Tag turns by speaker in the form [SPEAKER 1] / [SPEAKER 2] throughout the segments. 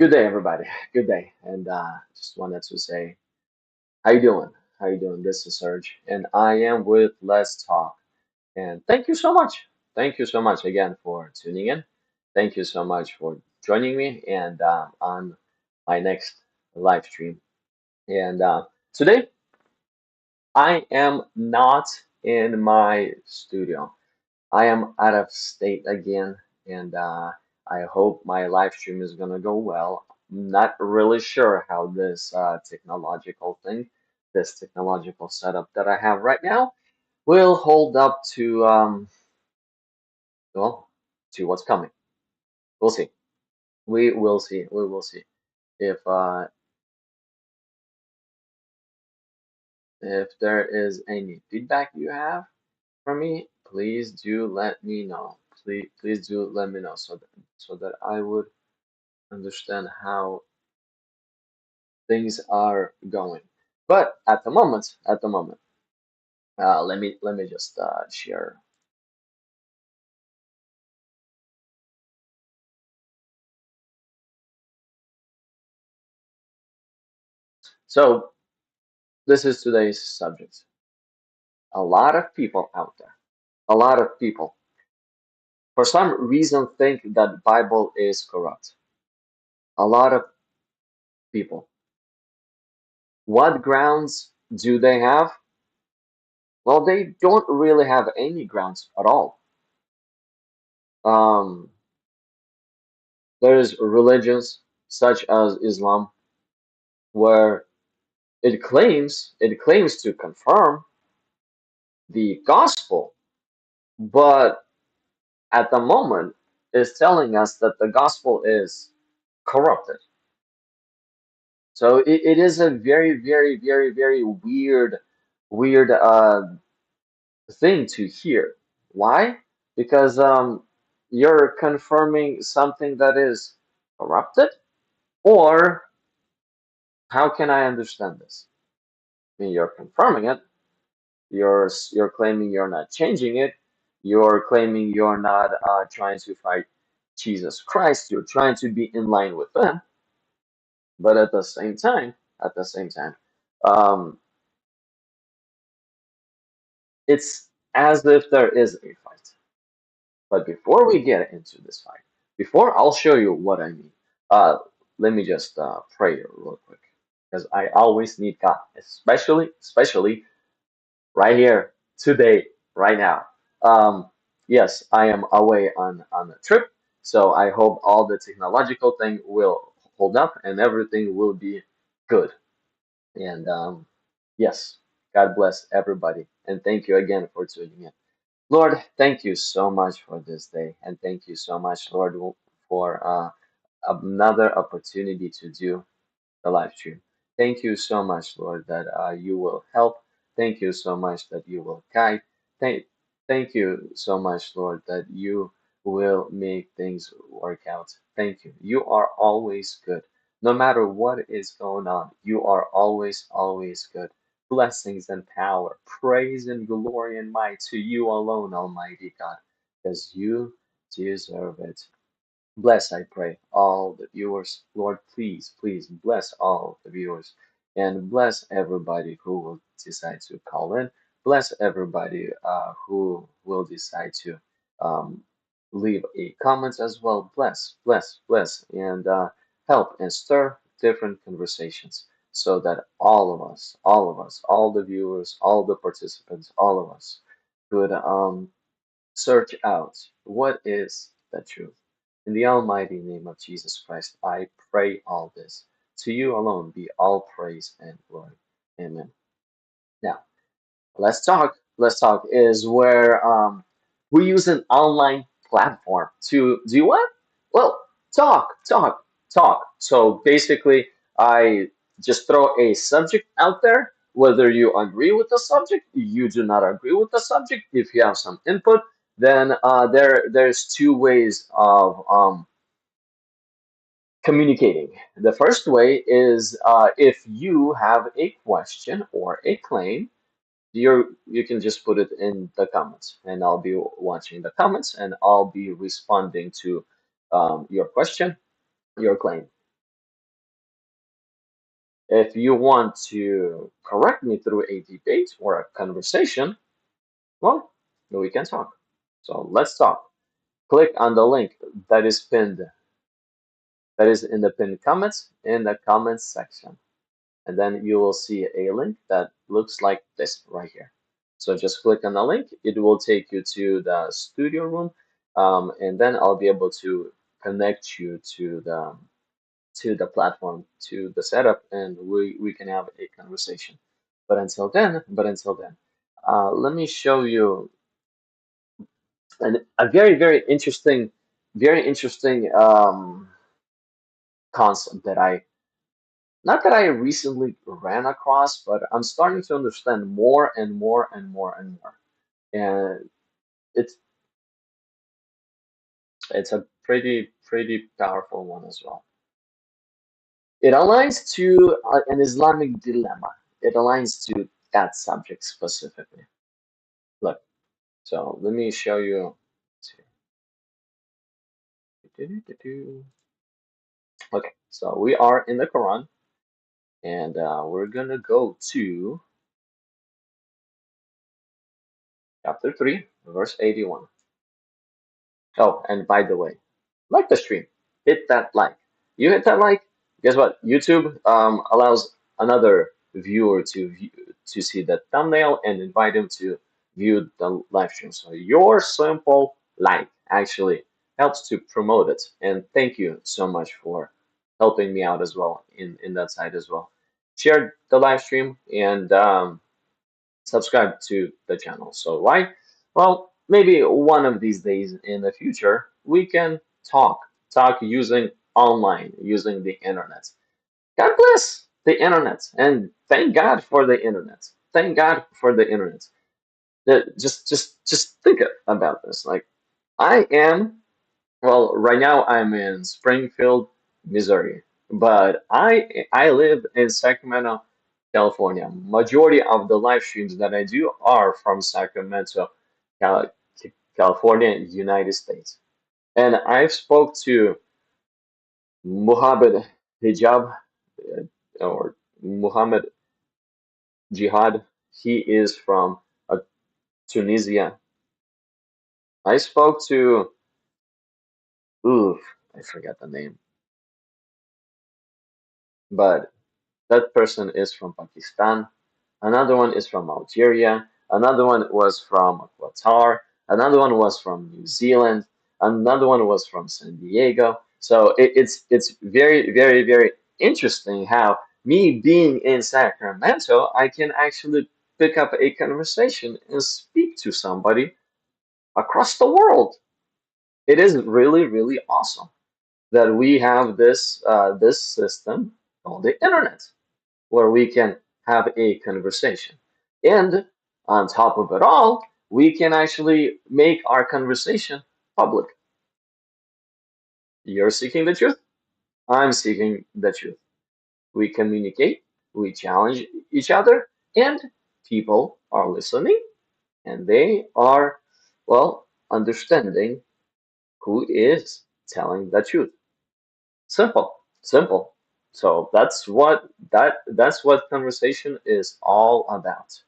[SPEAKER 1] Good day, everybody. Good day. And just wanted to say, how you doing? How you doing? This is Serge, and I am with Let's Talk. And thank you so much. Thank you so much again for tuning in. Thank you so much for joining me and on my next live stream. And today, I am not in my studio. I am out of state again, and I hope my live stream is gonna go well. I'm not really sure how this technological thing, this technological setup that I have right now, will hold up to well, to what's coming. We'll see. We will see. We will see. If there is any feedback you have for me, please do let me know. Please do let me know so that I would understand how things are going. But at the moment, let me just share. So this is today's subject. A lot of people out there, a lot of people, for some reason, think that Bible is corrupt. A lot of people. What grounds do they have? Well, they don't really have any grounds at all. Um, there's religions such as Islam where it claims to confirm the gospel, but at the moment is telling us that the gospel is corrupted. So it is a very, very, very, very weird thing to hear. Why? Because you're confirming something that is corrupted, or how can I understand this? I mean, you're confirming it. You're claiming you're not changing it. You're claiming you're not trying to fight Jesus Christ. You're trying to be in line with them. But at the same time, um, it's as if there is a fight. But before we get into this fight, before I'll show you what I mean, uh, let me just pray real quick because I always need God, especially right here, today, right now. Um, yes, I am away on a trip, so I hope all the technological thing will hold up and everything will be good. And yes, God bless everybody, and thank you again for tuning in. Lord, thank you so much for this day, and thank you so much, Lord, for another opportunity to do the live stream. Thank you so much, Lord, that you will help. Thank you so much that you will guide. Thank, thank you so much, Lord, that you will make things work out. Thank you. You are always good. No matter what is going on, you are always, always good. Blessings and power, praise and glory and might to you alone, Almighty God, because you deserve it. Bless, I pray, all the viewers. Lord, please, please bless all the viewers and bless everybody who will decide to call in. Bless everybody who will decide to um, leave a comment as well. Bless, bless, bless, and help and stir different conversations so that all the viewers, all the participants, all of us could search out what is the truth. In the almighty name of Jesus Christ, I pray all this. To you alone be all praise and glory. Amen. Now, let's talk. Let's talk is where we use an online platform to do what? Well, talk. So basically, I just throw a subject out there. Whether you agree with the subject, you do not agree with the subject. If you have some input, then there's two ways of communicating. The first way is if you have a question or a claim, you can just put it in the comments, and I'll be watching the comments, and I'll be responding to your question, your claim. If you want to correct me through a debate or a conversation, well, we can talk. So let's talk. Click on the link that is pinned, that is in the pinned comments in the comments section. And then you will see a link that looks like this right here. So just click on the link. It will take you to the studio room, and then I'll be able to connect you to the platform, to the setup, and we can have a conversation. But until then, let me show you a very very interesting concept that I not that I recently ran across, but I'm starting to understand more and more and more and more. And it's it's a pretty powerful one as well. It aligns to an Islamic dilemma. It aligns to that subject specifically. Look, so let me show you. Okay, so we are in the Quran, and we're gonna go to chapter 3, verse 81. Oh, and by the way, like the stream, hit that like. You hit that like, guess what? YouTube allows another viewer to see the thumbnail and invite him to view the live stream. So your simple like actually helps to promote it. And thank you so much for helping me out as well in that side as well. Share the live stream and subscribe to the channel. So why? Well, maybe one of these days in the future we can talk using online, using the internet. God bless the internet, and thank God for the internet. Thank God for the internet. Just think about this. Like I am well, right now I'm in Springfield, Missouri, but I live in Sacramento, California. Majority of the live streams that I do are from Sacramento, Cal California, United States. And I've spoke to Muhammad Hijab or Muhammad Jihad. He is from Tunisia. I spoke to ooh, I forgot the name, but that person is from Pakistan. Another one is from Algeria. Another one was from Qatar. Another one was from New Zealand. Another one was from San Diego. So it's very interesting how me being in Sacramento, I can actually pick up a conversation and speak to somebody across the world. It is really awesome that we have this system called the internet where we can have a conversation. And on top of it all, we can actually make our conversation public. You're seeking the truth, I'm seeking the truth. We communicate, we challenge each other, and people are listening and they are, well, understanding who is telling the truth. Simple, simple. So that's what conversation is all about.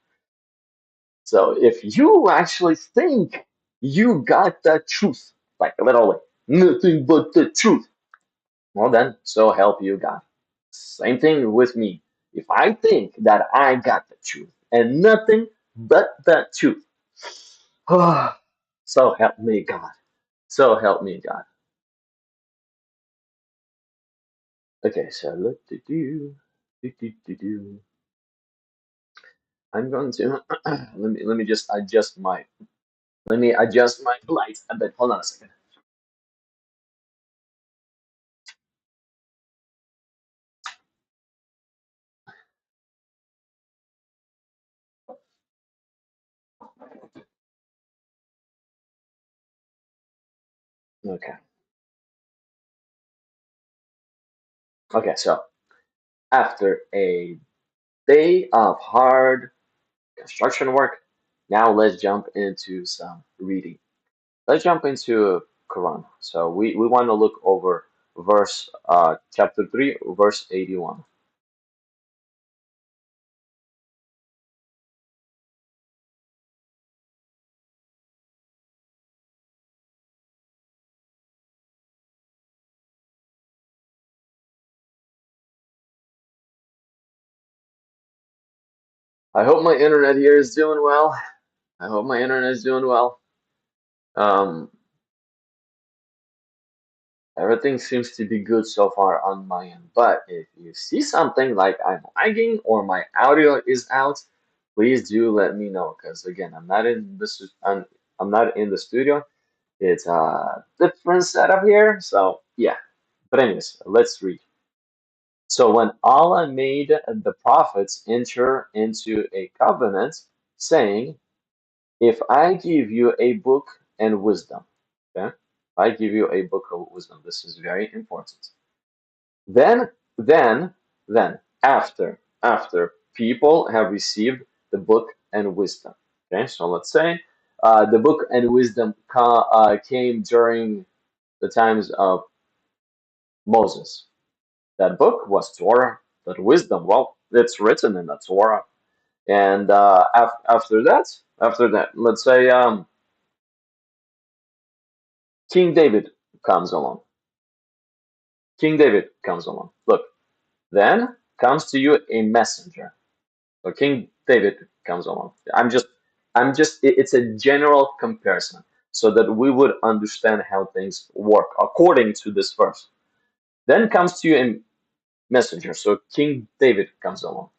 [SPEAKER 1] So if you actually think you got the truth, like literally nothing but the truth, well then, so help you God. Same thing with me. If I think that I got the truth and nothing but the truth, so help me God. So help me God. Okay, so do. I'm going to let me just adjust my let me adjust my lights a bit. Hold on a second. Okay. Okay, so after a day of hard construction work, now let's jump into some reading. Let's jump into Quran. So we want to look over verse chapter 3, verse 81. I hope my internet here is doing well. I hope my internet is doing well. Um, Everything seems to be good so far on my end. But if you see something like I'm lagging or my audio is out, please do let me know. Because again, I'm not in the studio. It's a different setup here. So yeah. But anyways, let's read. So when Allah made the prophets enter into a covenant, saying, if I give you a book and wisdom, okay? If I give you a book of wisdom, this is very important. Then, then, after people have received the book and wisdom. Okay, so let's say the book and wisdom came during the times of Moses. That book was Torah. That wisdom, well, it's written in the Torah. And after that, let's say King David comes along. King David comes along. Look, then comes to you a messenger. So King David comes along. It's a general comparison so that we would understand how things work according to this verse. Then comes to you a messenger. So King David comes along,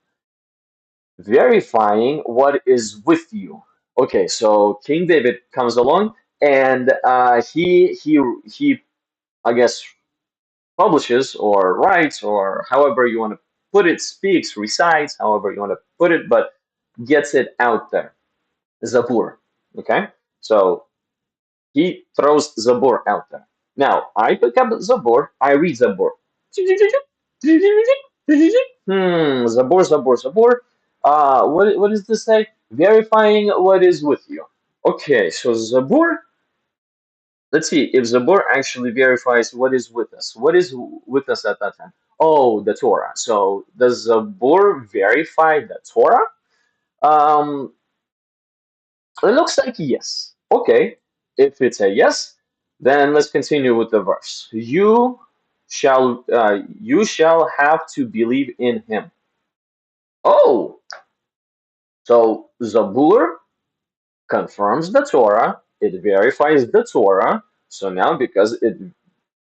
[SPEAKER 1] verifying what is with you. Okay, so King David comes along and he I guess publishes or writes or however you want to put it, speaks, recites, however you want to put it, but gets it out there. Zabur. Okay? So he throws Zabur out there. Now, I pick up Zabur, I read Zabur. Zabur, Zabur, Zabur. What does this say? Verifying what is with you. Okay, so Zabur, let's see if Zabur actually verifies what is with us. What is with us at that time? Oh, the Torah. So does Zabur verify the Torah? Um, it looks like yes. Okay, if it's a yes, then let's continue with the verse. You shall have to believe in him. Oh, so Zabur confirms the Torah. It verifies the Torah. So now, because it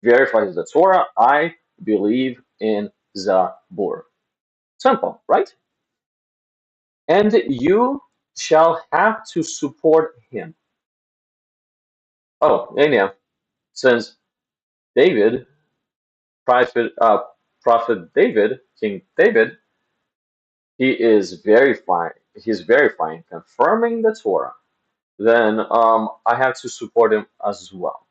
[SPEAKER 1] verifies the Torah, I believe in Zabur. Simple, right? And you shall have to support him. Oh, and yeah, since David, prophet, uh, prophet David, King David, he's verifying, confirming the Torah, then I have to support him as well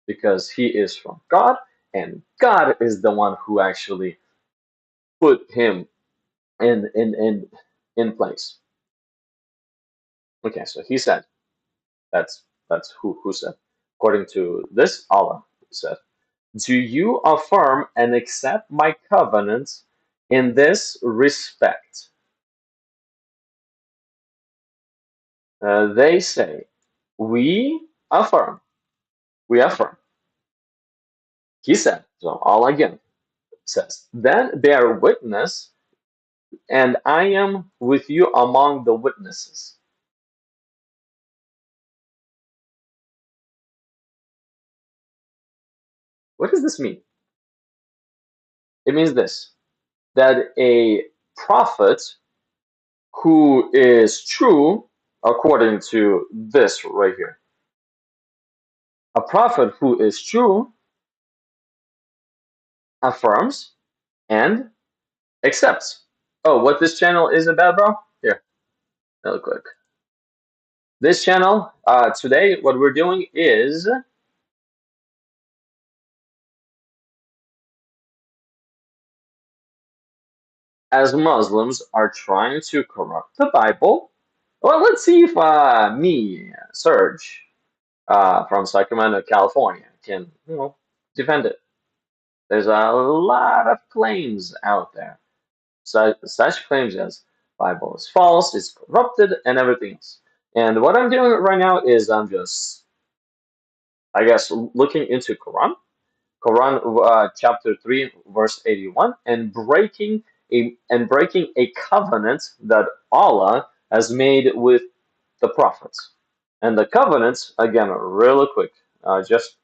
[SPEAKER 1] because he is from God, and God is the one who actually put him in place. Okay, so he said that's who said. According to this, Allah said, "Do you affirm and accept my covenant in this respect?" They say, "We affirm." We affirm. He said. So Allah again says, "Then bear witness, and I am with you among the witnesses." What does this mean? It means this, that a prophet who is true, according to this right here, a prophet who is true affirms and accepts. Oh, what this channel is about, bro? Here, real quick. This channel, today, what we're doing is, as Muslims are trying to corrupt the Bible, well, let's see if me, Serge, from Sacramento, California, can, defend it. There's a lot of claims out there. Such claims as Bible is false, it's corrupted, and everything else. And what I'm doing right now is I'm just, I guess, looking into Quran chapter 3, verse 81, and breaking and breaking a covenant that Allah has made with the prophets. And the covenants, again, really quick, just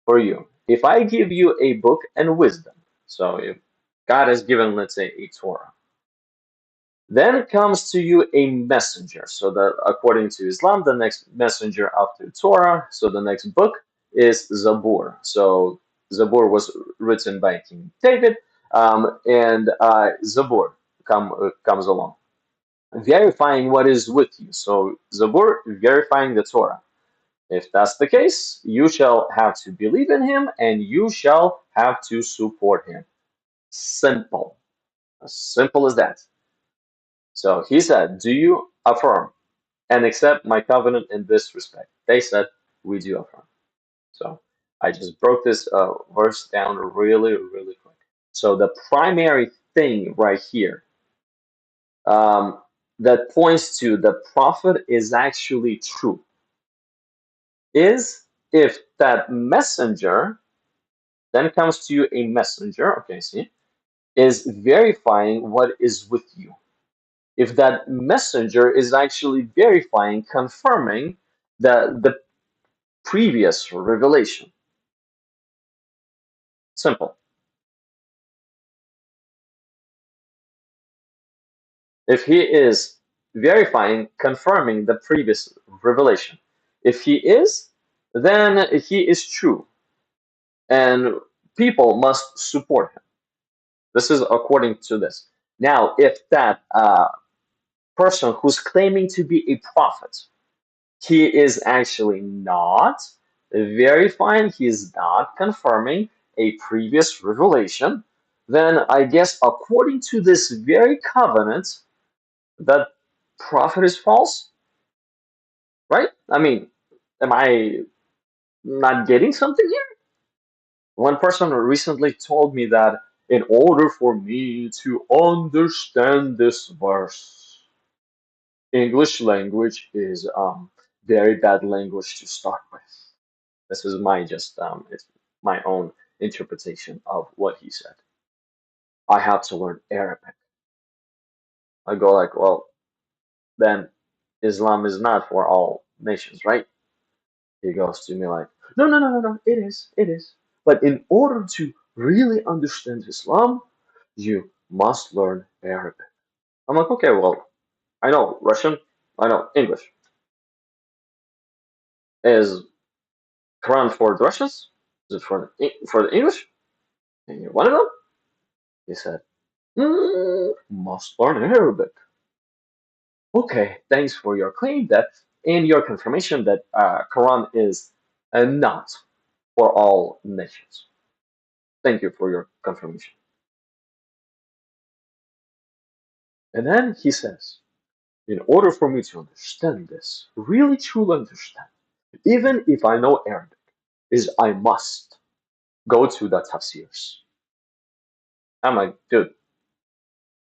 [SPEAKER 1] for you. If I give you a book and wisdom, so if God has given, let's say, a Torah, then comes to you a messenger. So that according to Islam, the next messenger after Torah, so the next book is Zabur. So Zabur was written by King David, and Zabur comes along, verifying what is with you. So Zabur verifying the Torah. If that's the case, you shall have to believe in him and you shall have to support him. Simple. As simple as that. So he said, do you affirm and accept my covenant in this respect? They said, we do affirm. So I just broke this verse down really, really quick. So the primary thing right here um, that points to the prophet is actually true is if that messenger then comes to you a messenger, okay, see, is verifying what is with you. If that messenger is actually verifying, confirming the previous revelation. Simple. If he is verifying, confirming the previous revelation. If he is, then he is true. And people must support him. This is according to this. Now, if that person who's claiming to be a prophet, he is actually not verifying, he is not confirming a previous revelation, then I guess according to this very covenant, that prophet is false, right? I mean, am I not getting something here? One person recently told me that in order for me to understand this verse, English language is very bad language to start with. This is my just it's my own interpretation of what he said. I have to learn Arabic. I go like, well, then Islam is not for all nations, right? He goes to me like, no, no, no, no, no, it is, it is. But in order to really understand Islam, you must learn Arabic. I'm like, okay, well, I know Russian, I know English. Is Quran for the Russians? Is it for the English? And you one of them? He said, must learn Arabic. Okay, thanks for your claim that and your confirmation that Quran is not for all nations. Thank you for your confirmation. And then he says, in order for me to understand this, really truly understand, even if I know Arabic, is I must go to the tafsirs. I'm like, dude,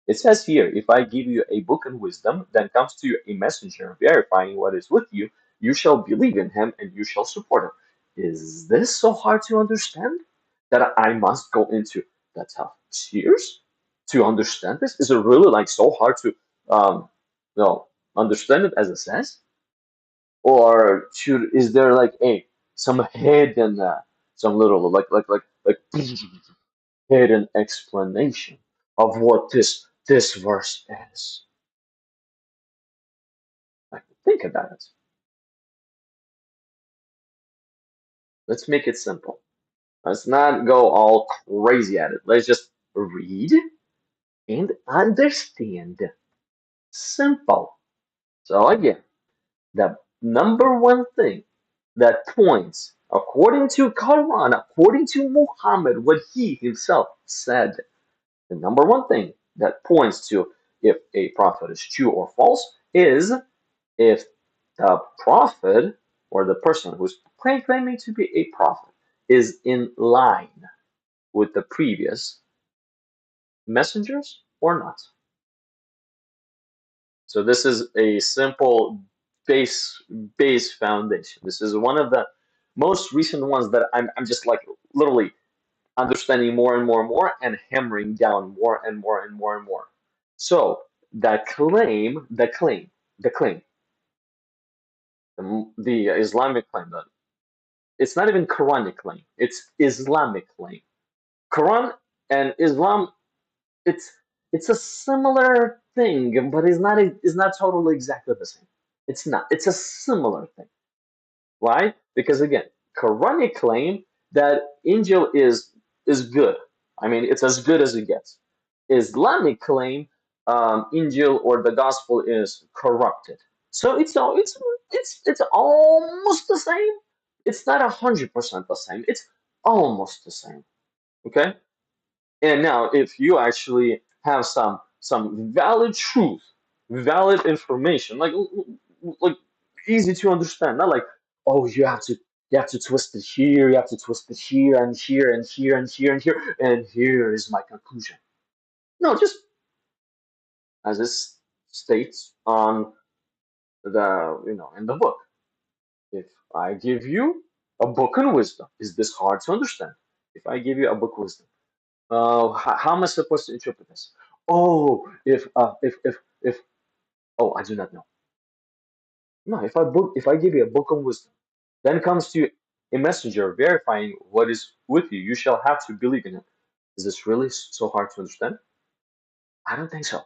[SPEAKER 1] it says here, if I give you a book and wisdom, then comes to you a messenger verifying what is with you, you shall believe in him and you shall support him. Is this so hard to understand that I must go into the tough tears to understand this? Is it really like so hard to no understand it as it says? Or is there like a some hidden some little like hidden explanation of what this verse is? Like, think about it. Let's make it simple. Let's not go all crazy at it. Let's just read and understand. Simple. So again, the number one thing that points, according to Quran, according to Muhammad, what he himself said, the number one thing that points to if a prophet is true or false is if the prophet or the person who's claiming to be a prophet is in line with the previous messengers or not. So this is a simple base base foundation. This is one of the most recent ones that I'm just like literally understanding more and more and more and hammering down more and more and more and more. So that claim, the claim, the Islamic claim that it's not even Quranic claim, it's Islamic claim. Quran and Islam, it's it's a similar thing, but it's not totally exactly the same. It's not. It's a similar thing. Why? Because again, Quranic claim that Injil is good. I mean, it's as good as it gets. Islamic claim, Injil or the gospel is corrupted. So it's almost the same. It's not 100% the same. It's almost the same. Okay. And now, if you actually have some valid truth, valid information, like easy to understand, not like, oh, you have to twist it here, you have to twist it here and here and here and here and here, and here is my conclusion. No, just as it states on the in the book. If I give you a book on wisdom, is this hard to understand? If I give you a book wisdom. How am I supposed to interpret this? Oh, if oh, I do not know. No, if I give you a book of wisdom, then comes to a messenger verifying what is with you, you shall have to believe in him. Is this really so hard to understand? I don't think so.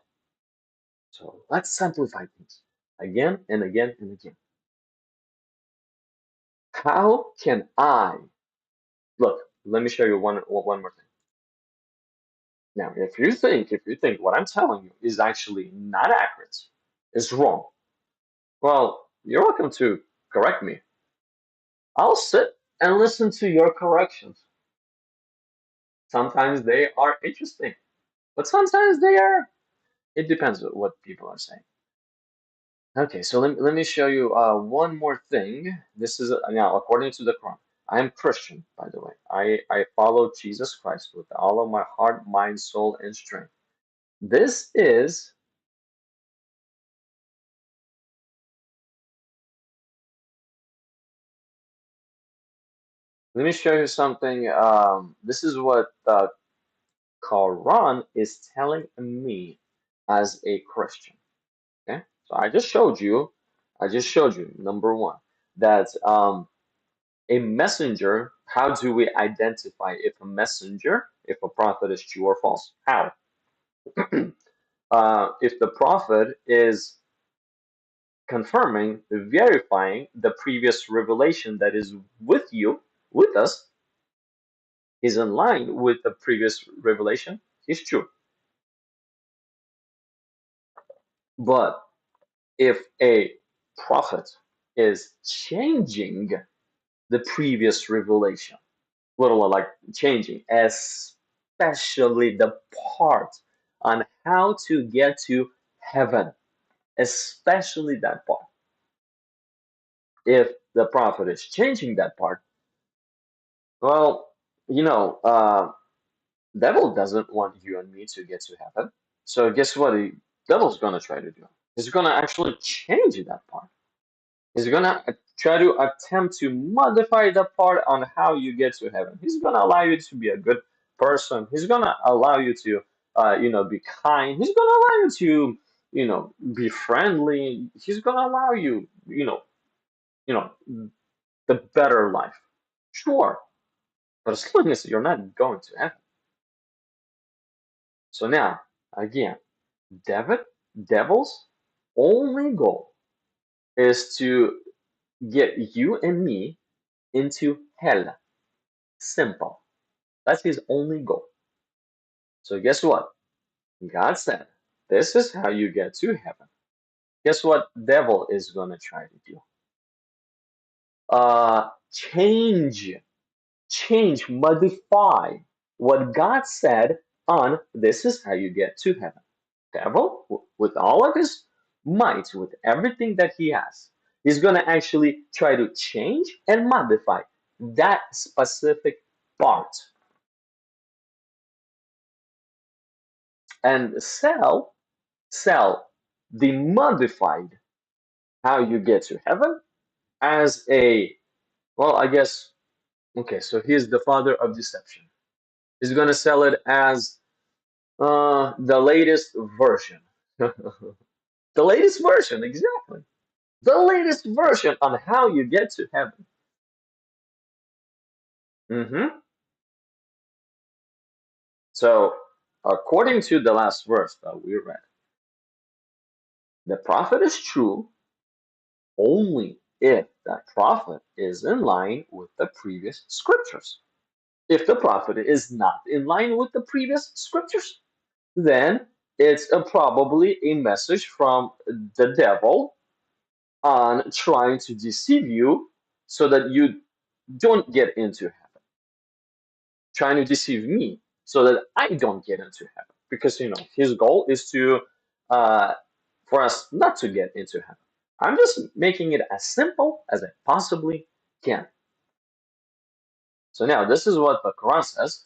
[SPEAKER 1] So let's simplify things again and again and again. How can I look? Let me show you one more thing. Now, if you think what I'm telling you is actually not accurate, is wrong, well, you're welcome to correct me. I'll sit and listen to your corrections. Sometimes they are interesting, but sometimes they are. It depends on what people are saying. Okay, so let me show you one more thing. This is now according to the Quran. I am Christian, by the way. I follow Jesus Christ with all of my heart, mind, soul, and strength. This is. Let me show you something. This is what the Quran is telling me as a Christian. Okay, so I just showed you number one that a messenger. How do we identify if a messenger, if a prophet is true or false? How? If the prophet is confirming, verifying the previous revelation that is with you, with us, is in line with the previous revelation, is true. But if a prophet is changing the previous revelation, literally like changing, especially the part on how to get to heaven, especially that part. If the prophet is changing that part, well, you know, devil doesn't want you and me to get to heaven. So guess what? The devil's gonna try to do. He's gonna actually change that part. He's gonna try to attempt to modify the part on how you get to heaven. He's gonna allow you to be a good person. He's gonna allow you to, be kind. He's gonna allow you to, be friendly. He's gonna allow you, you know, the better life. Sure, but as long as you're not going to heaven. So now, again, devil, devil's only goal is to get you and me into hell. Simple. That's his only goal. So guess what? God said, this is how you get to heaven. Guess what devil is gonna try to do? Change, modify what God said on this is how you get to heaven. Devil, with all of his might, with everything that he has, he's gonna actually try to change and modify that specific part and sell the modified how you get to heaven as a, well, I guess, okay, so he's the father of deception. He's going to sell it as The latest version. The latest version, exactly. The latest version on how you get to heaven. Hmm. So, according to the last verse that we read, the prophet is true only if that prophet is in line with the previous scriptures. If the prophet is not in line with the previous scriptures, then it's probably a message from the devil on trying to deceive you so that you don't get into heaven, trying to deceive me so that I don't get into heaven. Because his goal is to uh, for us not to get into heaven. I'm just making it as simple as I possibly can. So now this is what the Quran says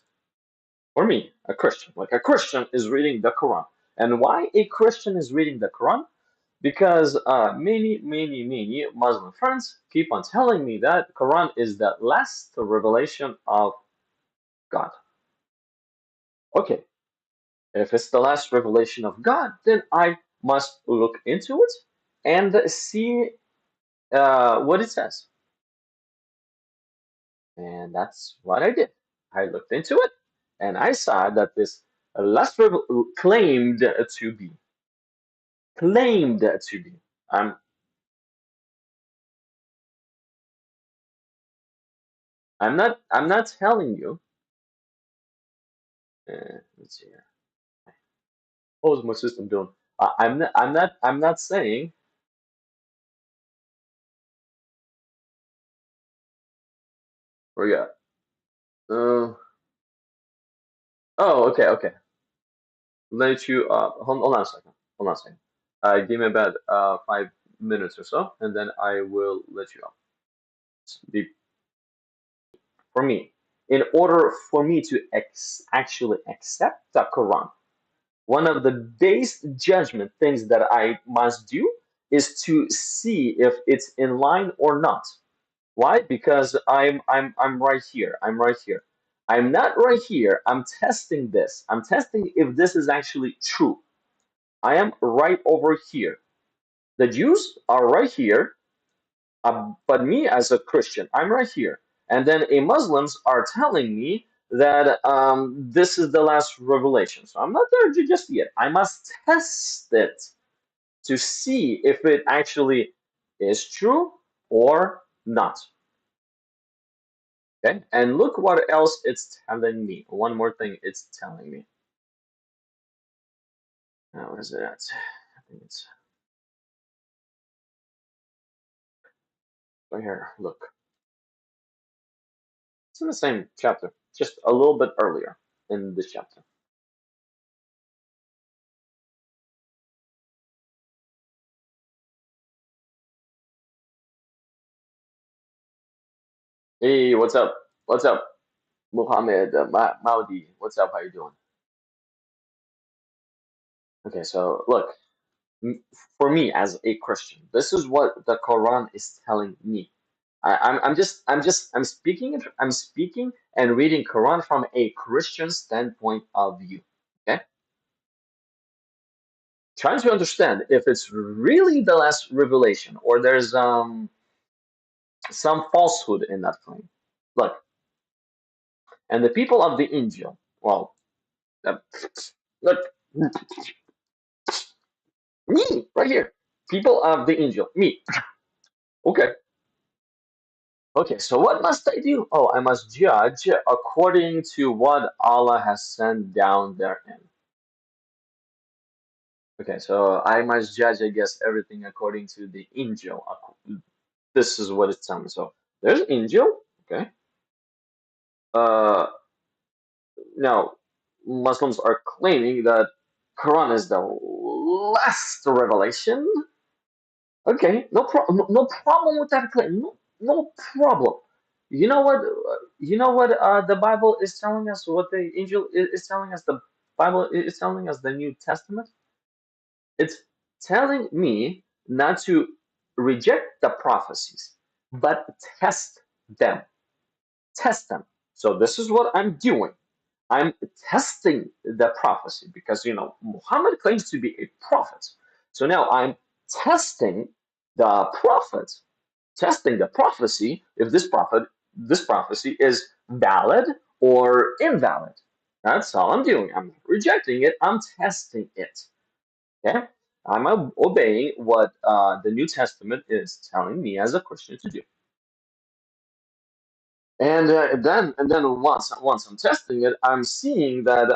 [SPEAKER 1] for me, a Christian. Like a Christian is reading the Quran. And why a Christian is reading the Quran? Because many Muslim friends keep on telling me that Quran is the last revelation of God. Okay, if it's the last revelation of God, then I must look into it and see what it says. And that's what I did. I looked into it and I saw that this last claimed to be I'm I'm not telling you. Let's see here. What was my system doing? I'm not saying. Where you at? Oh, okay. Let you hold on a second. Hold on a second. Give me about 5 minutes or so, and then I will let you up. Be for me. In order for me to actually accept the Quran, one of the base judgment things that I must do is to see if it's in line or not. Why? Because I'm right here. I'm right here. I'm not right here. I'm testing this. I'm testing if this is actually true. I am right over here. The Jews are right here, but me as a Christian, I'm right here. And then a Muslims are telling me that this is the last revelation. So I'm not there just yet. I must test it to see if it actually is true or not. Okay, and look what else it's telling me. One more thing it's telling me. Where is it at? I think it's right here. Look, it's in the same chapter, just a little bit earlier in this chapter. Hey, what's up? What's up, Muhammad Maudi? What's up? How you doing? Okay, so look, m- for me as a Christian, this is what the Quran is telling me. I'm speaking and reading Quran from a Christian standpoint of view. Okay, trying to understand if it's really the last revelation or there's some falsehood in that claim. Look, and the people of the Injil, well, uh, look, me right here, people of the Injil, me. Okay, okay. So what must I do? Oh, I must judge according to what Allah has sent down therein. Okay, so I must judge, I guess, everything according to the Injil. This is what it's telling me. So there's Injil. Okay. Uh, Now, Muslims are claiming that Quran is the last revelation. Okay, no problem. No problem with that claim. No problem. You know what? You know what? The Bible is telling us. What the angel is telling us. The Bible is telling us. The New Testament. It's telling me not to reject the prophecies, but test them. Test them. So this is what I'm doing. I'm testing the prophecy because Muhammad claims to be a prophet. So now I'm testing the prophet, testing the prophecy if this prophecy is valid or invalid. That's all I'm doing. I'm not rejecting it. I'm testing it. Okay, I'm obeying what the New Testament is telling me as a Christian to do. And then once I'm testing it, I'm seeing that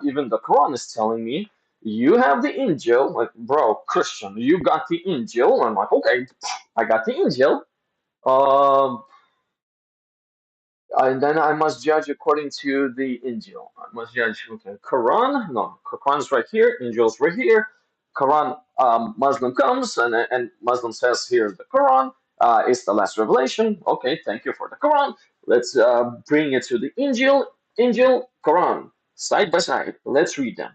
[SPEAKER 1] even the Quran is telling me you have the angel. Like, bro, Christian, you got the angel. I'm like, okay, I got the angel. Um, and then I must judge according to the Injil. I must judge, okay, Quran. No, Quran's right here. Injil's right here. Quran, Muslim comes and Muslim says, here's the Quran. It's the last revelation. Okay, thank you for the Quran. Let's bring it to the Injil. Injil, Quran, side by side. Let's read them.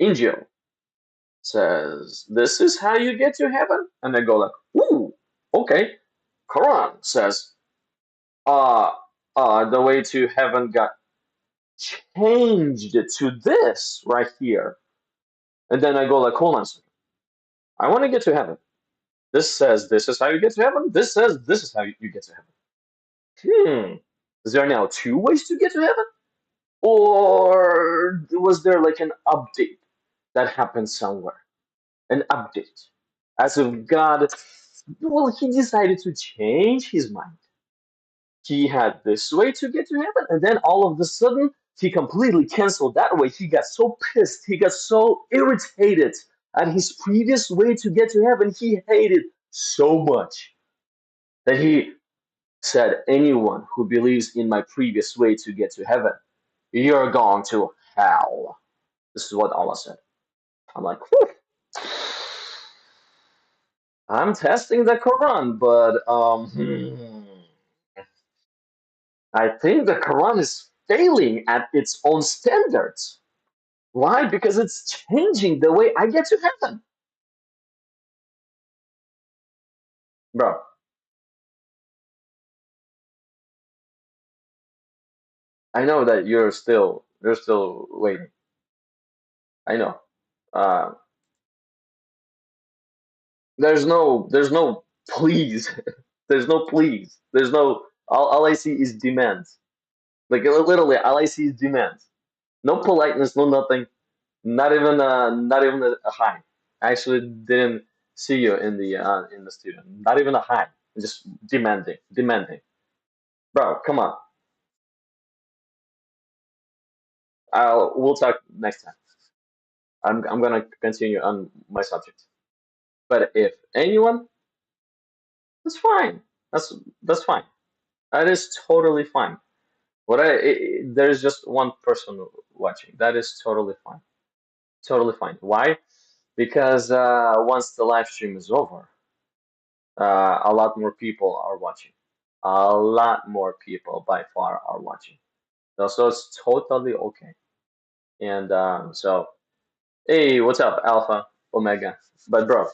[SPEAKER 1] Injil says, this is how you get to heaven. And I go like, ooh, okay. Quran says, uh, the way to heaven got changed to this right here. And then I go like, hold on a second. I want to get to heaven. This says this is how you get to heaven. This says this is how you get to heaven. Is there now two ways to get to heaven? Or was there like an update that happened somewhere? An update. As if God, well, he decided to change his mind. He had this way to get to heaven, and then all of a sudden he completely canceled that way. He got so pissed, he got so irritated at his previous way to get to heaven. He hated so much that he said, anyone who believes in my previous way to get to heaven, you're going to hell. This is what Allah said. I'm like, whew. I'm testing the Quran, but I think the Quran is failing at its own standards. Why? Because it's changing the way I get to heaven. Bro, I know that you're still waiting. I know. Uh, there's no please. There's no please. There's no all I see is demands. Like literally all I see is demands. No politeness, no nothing. Not even a hi. I actually didn't see you in the studio. Not even a hi. Just demanding, demanding. Bro, come on. We'll talk next time. I'm gonna continue on my subject. But if anyone, that's fine. That's fine. That is totally fine. There's just one person watching. That is totally fine. Totally fine. Why? Because once the live stream is over, a lot more people are watching. A lot more people by far are watching. So it's totally okay. And so, hey, what's up, Alpha, Omega? But bro,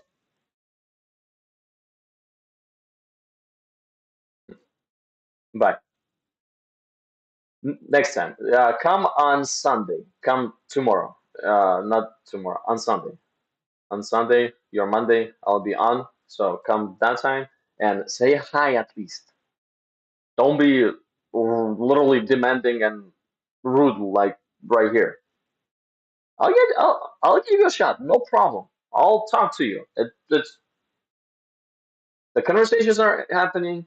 [SPEAKER 1] bye. Next time, come on Sunday. Come tomorrow. Not tomorrow. On Sunday. On Sunday, your Monday, I'll be on. So come that time and say hi at least. Don't be literally demanding and rude like right here. I'll give you a shot. No problem. I'll talk to you. It's the conversations are happening.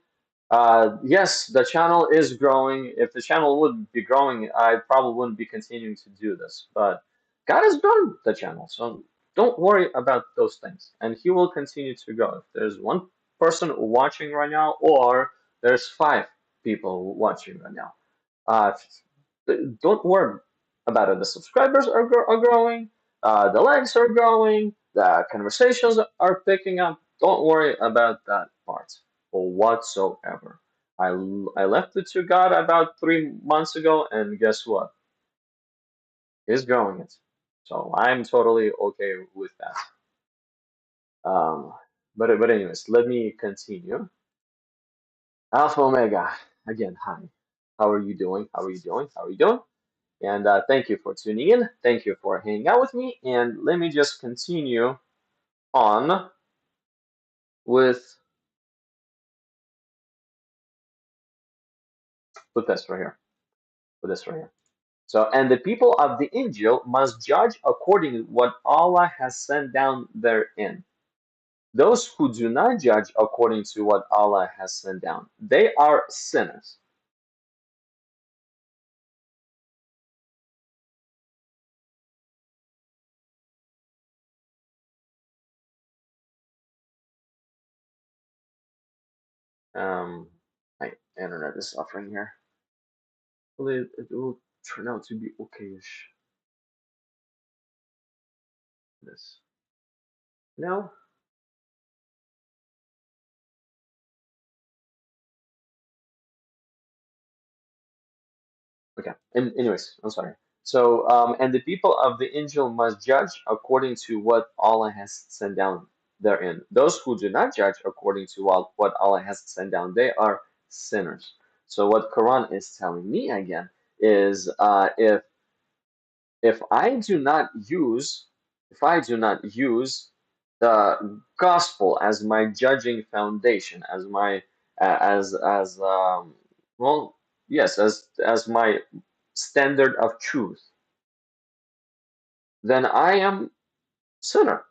[SPEAKER 1] Yes, the channel is growing. If the channel would be growing, I probably wouldn't be continuing to do this. But God has grown the channel, so don't worry about those things. And He will continue to grow. If there's one person watching right now, or there's five people watching right now, uh, don't worry about it. The subscribers are growing, the likes are growing, the conversations are picking up. Don't worry about that part whatsoever. I left it to God about 3 months ago, and guess what? He's growing it. So I'm totally okay with that. Um, but anyways, let me continue. Alpha Omega, again, hi. How are you doing? How are you doing? How are you doing? And thank you for tuning in. Thank you for hanging out with me. And let me just continue on with this right here. With this right here. So, and the people of the Injil must judge according to what Allah has sent down therein. Those who do not judge according to what Allah has sent down, they are sinners. My internet is suffering here. Hopefully it will turn out to be okay-ish. This. No? Okay. And anyways, I'm sorry. So, and the people of the angel must judge according to what Allah has sent down therein. Those who do not judge according to what Allah has sent down, they are sinners. So, what Quran is telling me again is, if I do not use, if I do not use the gospel as my judging foundation, as my as well, yes, as my standard of truth, then I am sinner.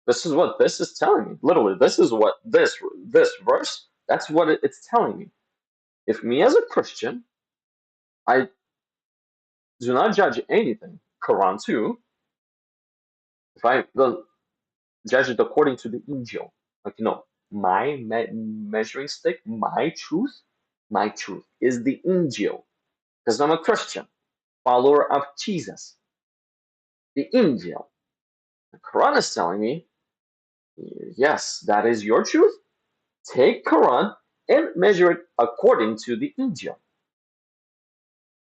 [SPEAKER 1] This is what this is telling me. Literally, this is what this verse. That's what it's telling me. If me as a Christian, I do not judge anything. Quran 2. If I well, judge it according to the Injil. Like, my measuring stick, my truth is the Injil. Because I'm a Christian, follower of Jesus. The Injil. The Quran is telling me, yes, that is your truth. Take Quran and measure it according to the Injil.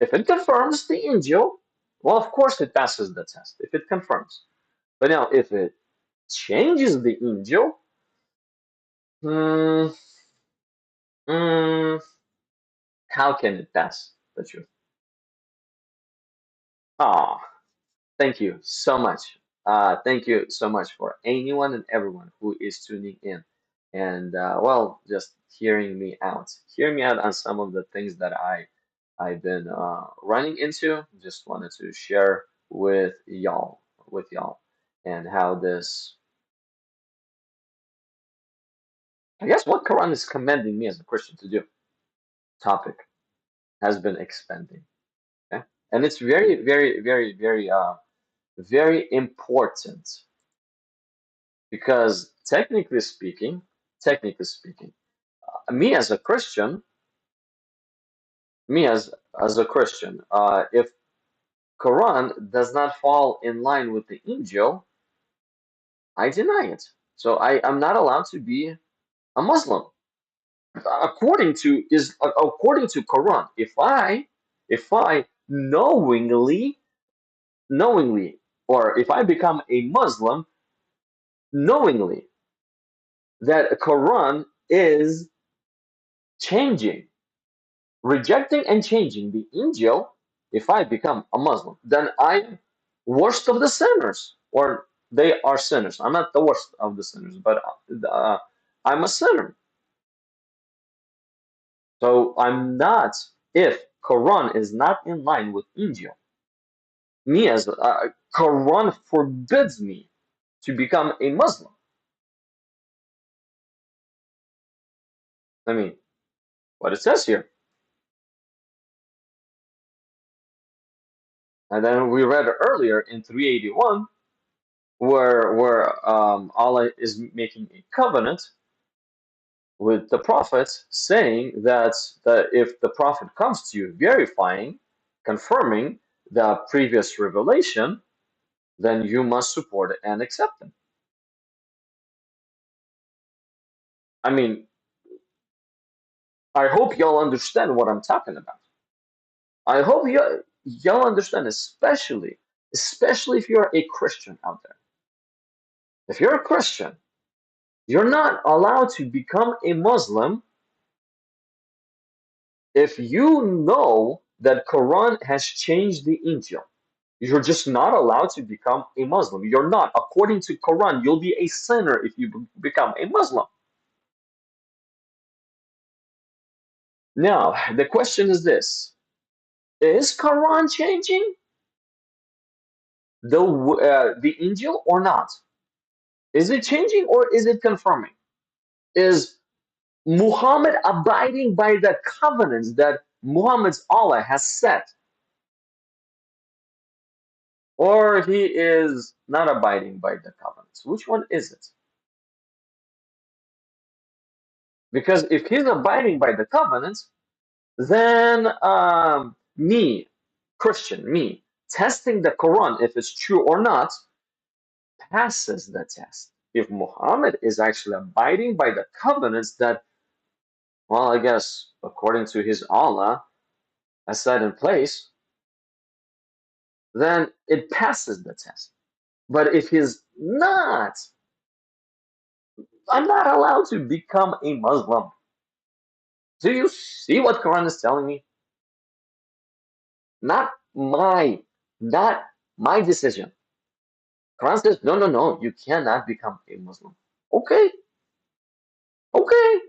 [SPEAKER 1] If it confirms the Injil, well, of course it passes the test, if it confirms. But now, if it changes the Injil, hmm, hmm, how can it pass the truth? Ah, thank you so much. Thank you so much for anyone and everyone who is tuning in and well, just hearing me out. Hearing me out on some of the things that I've been running into. Just wanted to share with y'all, and how this, I guess, what Quran is commanding me as a Christian to do. Topic has been expanding. Okay? And it's very, very, very, very, very important. Because technically speaking, me as a Christian, me as a Christian, if Quran does not fall in line with the Injil, I deny it. So I am not allowed to be a Muslim. According to Quran, if I knowingly, or if I become a Muslim knowingly, that Quran is changing, rejecting and changing the Injil, if I become a Muslim, then I'm worst of the sinners, or they are sinners. I'm not the worst of the sinners, but I'm a sinner. So I'm not. If Quran is not in line with Injil, me as Quran forbids me to become a Muslim. I mean, what it says here, and then we read earlier in 381, where Allah is making a covenant with the prophet, saying that if the prophet comes to you verifying, confirming the previous revelation, then you must support it and accept them. I mean, I hope y'all understand what I'm talking about. I hope y'all understand, especially if you're a Christian out there. If you're a Christian, you're not allowed to become a Muslim if you know that Quran has changed the Injil. You're just not allowed to become a Muslim. You're not. According to Quran, you'll be a sinner if you become a Muslim. Now, the question is this: is Quran changing the Injil or not? Is it changing or is it confirming? Is Muhammad abiding by the covenants that Muhammad's Allah has set, or he is not abiding by the covenants? Which one is it? Because if he's abiding by the covenants, then Christian, testing the Quran if it's true or not, passes the test. If Muhammad is actually abiding by the covenants that, well, I guess according to his Allah has set in place, then it passes the test. But if he's not, I'm not allowed to become a Muslim. Do you see what Quran is telling me? Not my, not my decision. Quran says, no, no, no, you cannot become a Muslim. Okay, okay.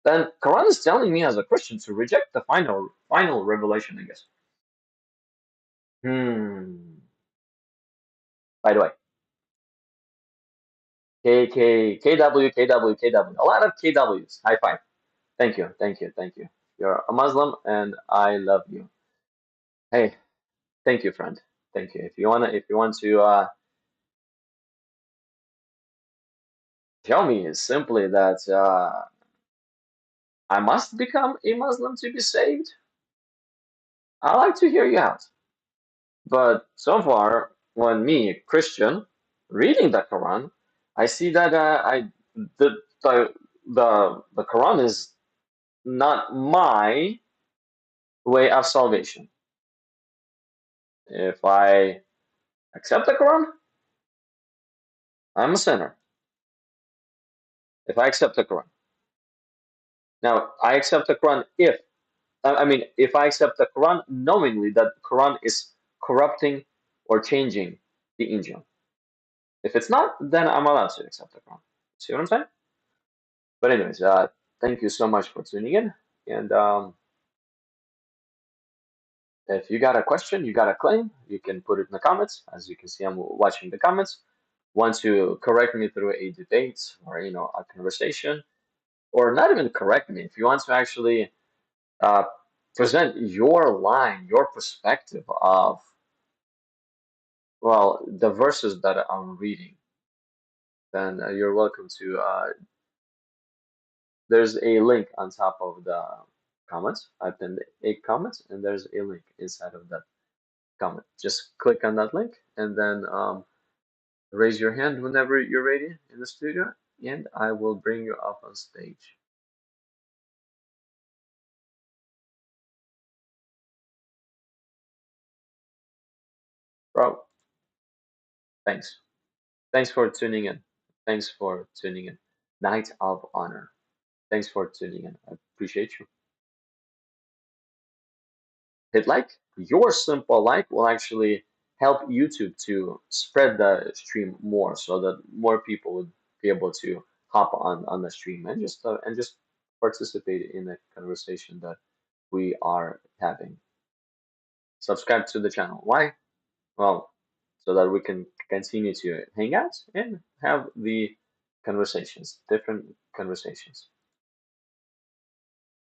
[SPEAKER 1] Then Quran is telling me as a Christian to reject the final revelation, I guess. Hmm. By the way, KW, KW, KW. A lot of KWs. High five. Thank you, thank you, thank you. You're a Muslim and I love you. Hey, thank you, friend. Thank you. If you want to tell me simply that I must become a Muslim to be saved, I like to hear you out. But so far, when me, a Christian, reading the Quran, I see that the the Quran is not my way of salvation. If I accept the Quran, I'm a sinner. If I accept the Quran, now I accept the Quran if I accept the Quran knowingly that the Quran is corrupting or changing the Injil. If it's not, then I'm allowed to accept the Quran. See what I'm saying? But anyways, thank you so much for tuning in. And if you got a question, you got a claim, you can put it in the comments. As you can see, I'm watching the comments. Want to correct me through a debate or a conversation, or not even correct me. If you want to actually uh, present your line, your perspective of the verses that I'm reading, then you're welcome to. There's a link on top of the comments. I pinned 8 comments, and there's a link inside of that comment. Just click on that link, and then raise your hand whenever you're ready in the studio, and I will bring you up on stage. Bro, thanks. Thanks for tuning in. Thanks for tuning in. Knight of Honor. Thanks for tuning in. I appreciate you. Hit like. Your simple like will actually help YouTube to spread the stream more so that more people would be able to hop on the stream and just participate in the conversation that we are having. Subscribe to the channel. Why? Well, so that we can continue to hang out and have the conversations, different conversations.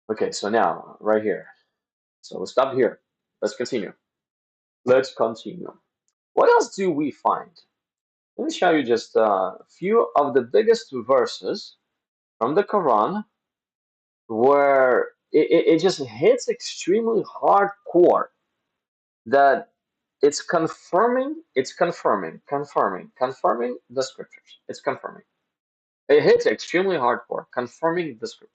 [SPEAKER 1] Okay, so now, right here. So we'll stop here. Let's continue. Let's continue. What else do we find? Let me show you just a few of the biggest verses from the Quran where it just hits extremely hardcore that confirming the scriptures. It's confirming. It hits extremely hardcore, confirming the scriptures.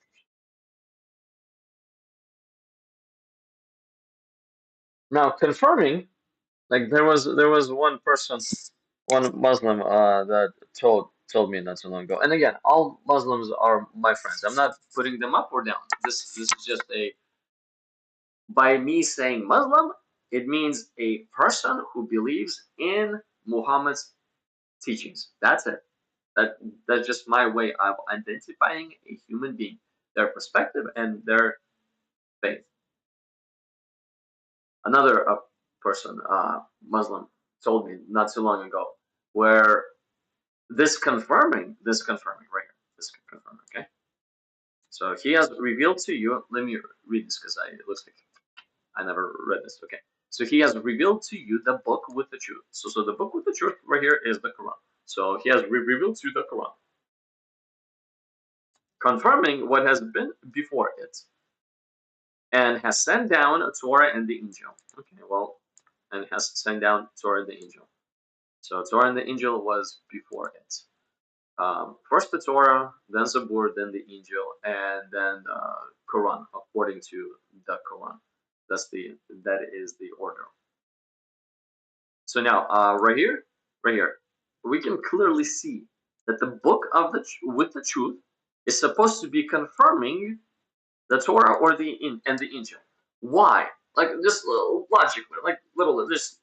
[SPEAKER 1] Now, confirming, like there was one person, one Muslim that told me not so long ago. And again, all Muslims are my friends. I'm not putting them up or down. This is just a By me saying Muslim, it means a person who believes in Muhammad's teachings. That's it. That that's just my way of identifying a human being, their perspective and their faith. Another person, Muslim, told me not too long ago, where this confirming right here, this confirming. Okay, so he has revealed to you. Let me read this because it looks like I never read this. Okay, so he has revealed to you the book with the truth. So the book with the truth right here is the Quran. So he has revealed to you the Quran, confirming what has been before it, and has sent down a Torah and the Injil. Okay, well, and has sent down Torah and the Injil. So Torah and the Injil was before it. First the Torah, then Zabur, then the Injil, and then Quran, according to the Quran. That is the order. So now, right here, we can clearly see that the book of with the truth is supposed to be confirming the Torah or and the Injil. Why? Like just logically, like little, just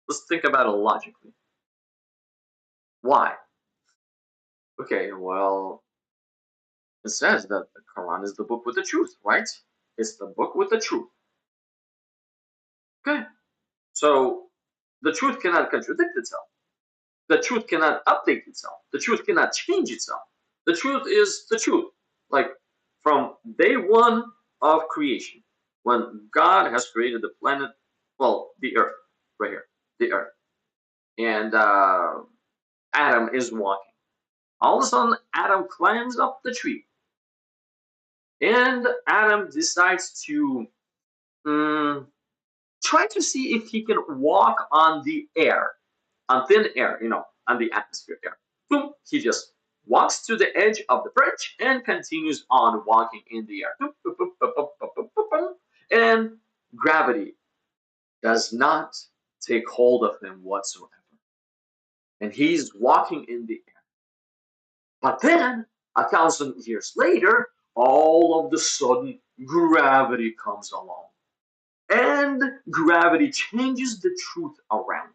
[SPEAKER 1] let's think about it logically. Why? Okay, well, it says that the Quran is the book with the truth, right? It's the book with the truth. Okay, so the truth cannot contradict itself. The truth cannot update itself. The truth cannot change itself. The truth is the truth. Like from day one of creation, when God has created the planet, well, the earth, right here, the earth, and Adam is walking. All of a sudden, Adam climbs up the tree, and Adam decides to try to see if he can walk on the air, on thin air, on the atmosphere air. Boom, he just walks to the edge of the bridge and continues on walking in the air. Boom, boom, boom, boom, boom, boom, boom, boom, boom. And gravity does not take hold of him whatsoever. And he's walking in the air. But then, 1,000 years later, all of the sudden, gravity comes along. And gravity changes the truth around.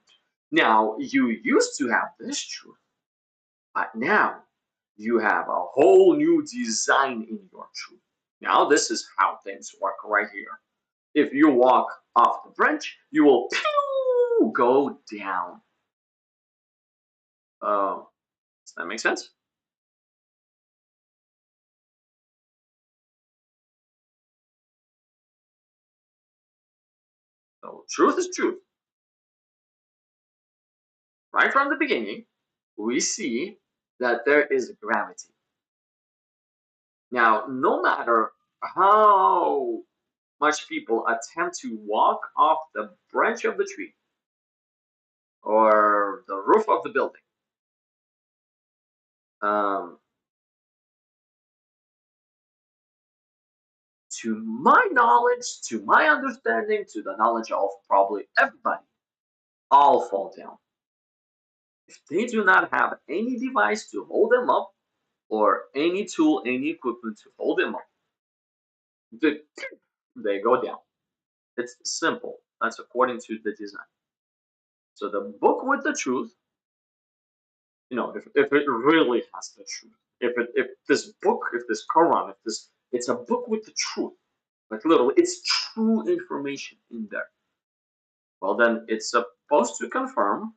[SPEAKER 1] Now, you used to have this truth, but now you have a whole new design in your truth. Now, this is how things work right here. If you walk off the branch, you will pew, go down. Does that make sense? So, truth is truth. Right from the beginning, we see that there is gravity. Now, no matter how much people attempt to walk off the branch of the tree or the roof of the building, um, to my knowledge, to my understanding, to the knowledge of probably everybody, all fall down. If they do not have any device to hold them up or any tool, any equipment to hold them up, they go down. It's simple. That's according to the design. So the book with the truth, if it really has the truth, if this book, if this Quran, if this it's a book with the truth, like literally, it's true information in there. Well, then it's supposed to confirm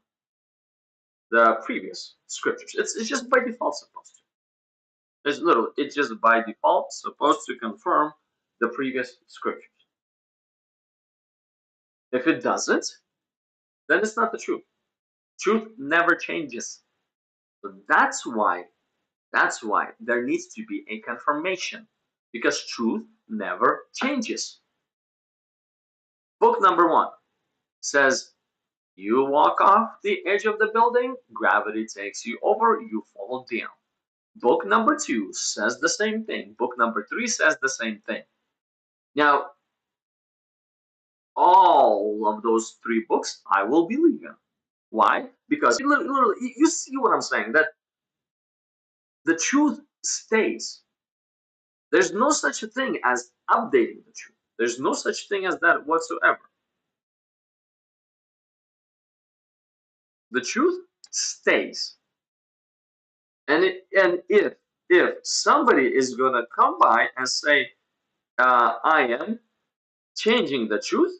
[SPEAKER 1] the previous scriptures. It's just by default supposed to. It's just by default supposed to confirm the previous scriptures. If it doesn't, then it's not the truth. Truth never changes. So that's why there needs to be a confirmation because truth never changes. Book number 1 says you walk off the edge of the building, gravity takes you over, you fall down. Book number 2 says the same thing. Book number 3 says the same thing. Now, all of those 3 books I will believe in. Why? Because literally, you see what I'm saying, that the truth stays. There's no such a thing as updating the truth. There's no such thing as that whatsoever. The truth stays. And if somebody is gonna come by and say, I am changing the truth,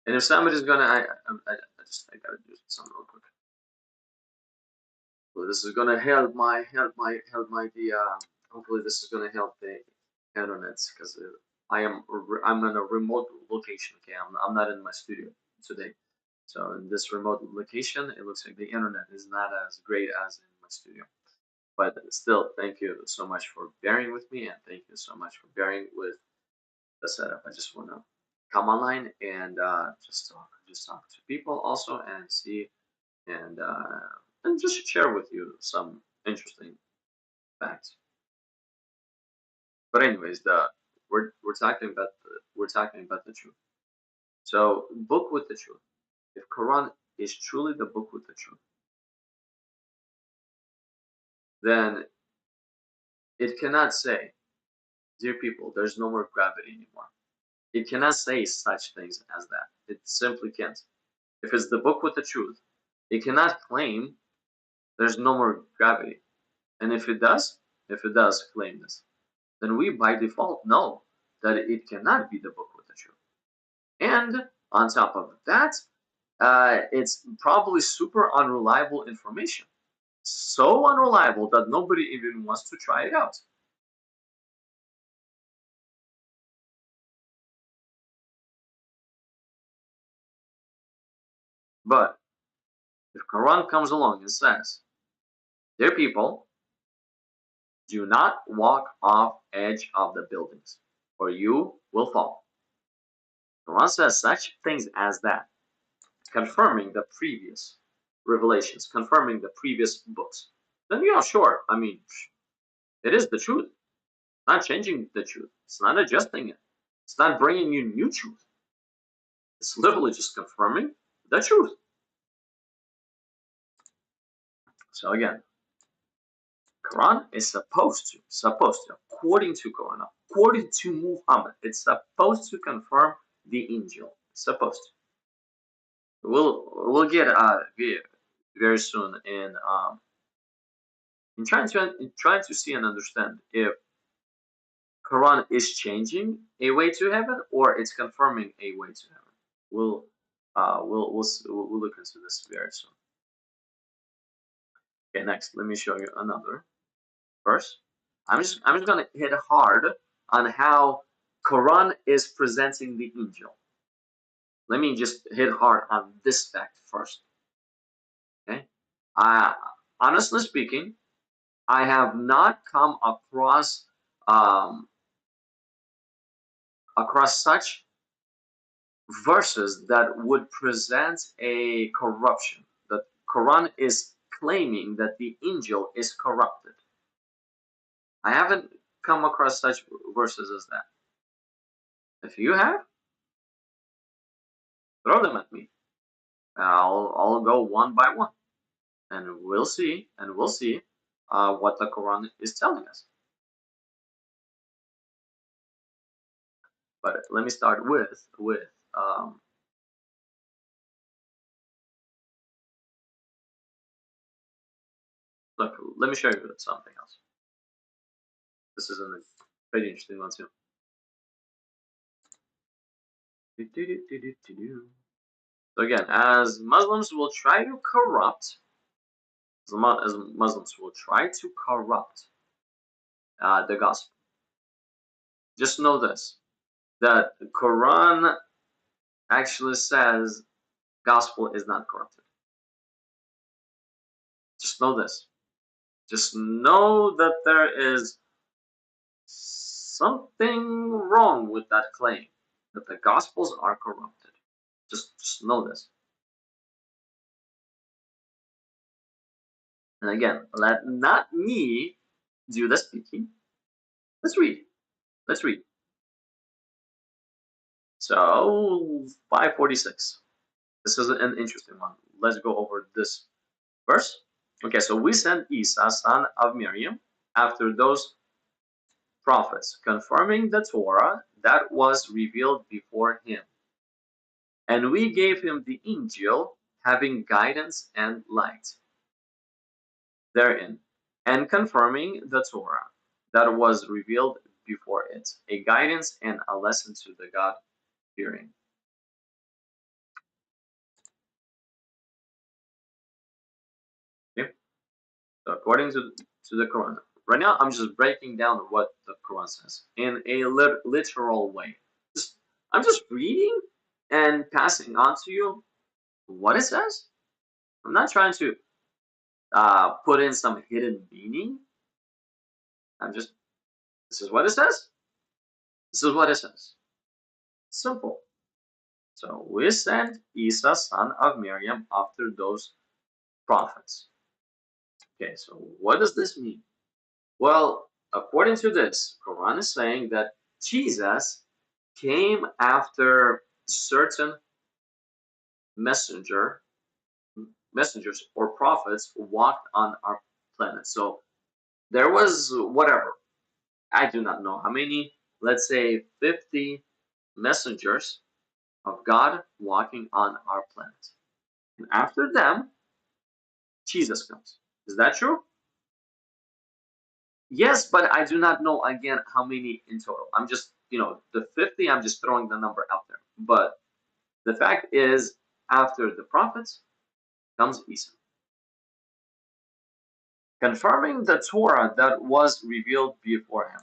[SPEAKER 1] and if somebody's gonna, I gotta do something real quick. Well, this is gonna help my the. Hopefully, this is gonna help the internet because I'm in a remote location. Okay, I'm not in my studio today. So in this remote location, it looks like the internet is not as great as in my studio. But still, thank you so much for bearing with me, and thank you so much for bearing with the setup. I just want to come online and just talk to people also and see and just share with you some interesting facts. But anyways, we're talking about the truth. So book with the truth. If Quran is truly the book with the truth, then it cannot say, dear people, there's no more gravity anymore. It cannot say such things as that. It simply can't. If it's the book with the truth, it cannot claim there's no more gravity. And if it does claim this, then we by default know that it cannot be the book with the truth. And on top of that, it's probably super unreliable information. So unreliable that nobody even wants to try it out. But if Quran comes along and says, dear people, do not walk off edge of the buildings, or you will fall. Quran says such things as that, confirming the previous revelations, confirming the previous books. Then yeah, sure. I mean, it is the truth. It's not changing the truth. It's not adjusting it. It's not bringing you new truth. It's literally just confirming the truth. So again, Quran is supposed to, according to Quran, according to Muhammad, it's supposed to confirm the Injil. It's supposed to. We'll get very soon in trying to see and understand if Quran is changing a way to heaven or it's confirming a way to heaven. We'll look into this very soon. Okay, next, let me show you another verse. I'm just gonna hit hard on how Quran is presenting the Injil. Let me just hit hard on this fact first. Okay, uh, honestly speaking, I have not come um, across such verses that would present a corruption. The Quran is claiming that the Injil is corrupted. I haven't come across such verses as that. If you have, throw them at me. I'll go one by one, and we'll see what the Quran is telling us. But let me start with look. Let me show you something else. This is a pretty interesting one too. So again, as Muslims will try to corrupt, as Muslims will try to corrupt the gospel. Just know this: that the Quran actually says gospel is not corrupted. Just know this. Just know that there is something wrong with that claim that the gospels are corrupted. Just know this. And again, let not me do the speaking. Let's read. Let's read. So 546. This is an interesting one. Let's go over this verse. Okay, so we sent Isa, son of Miriam, after those prophets, confirming the Torah that was revealed before him. And we gave him the Injil, having guidance and light therein, and confirming the Torah that was revealed before it, a guidance and a lesson to the God fearing. Okay? So according to the Quran. Right now, I'm just breaking down what the Quran says in a literal way. Just, I'm just reading and passing on to you what it says. I'm not trying to put in some hidden meaning. I'm just, this is what it says. This is what it says. Simple. So we sent Isa, son of Miriam, after those prophets. Okay, so what does this mean? Well, according to this, Quran is saying that Jesus came after certain messenger messengers or prophets walked on our planet. So there was whatever, I do not know how many, let's say 50 messengers of God walking on our planet. And after them, Jesus comes. Is that true? Yes, but I do not know again how many in total. I'm just, the 50, I'm just throwing the number out there. But the fact is, after the prophets comes Isa, confirming the Torah that was revealed before him.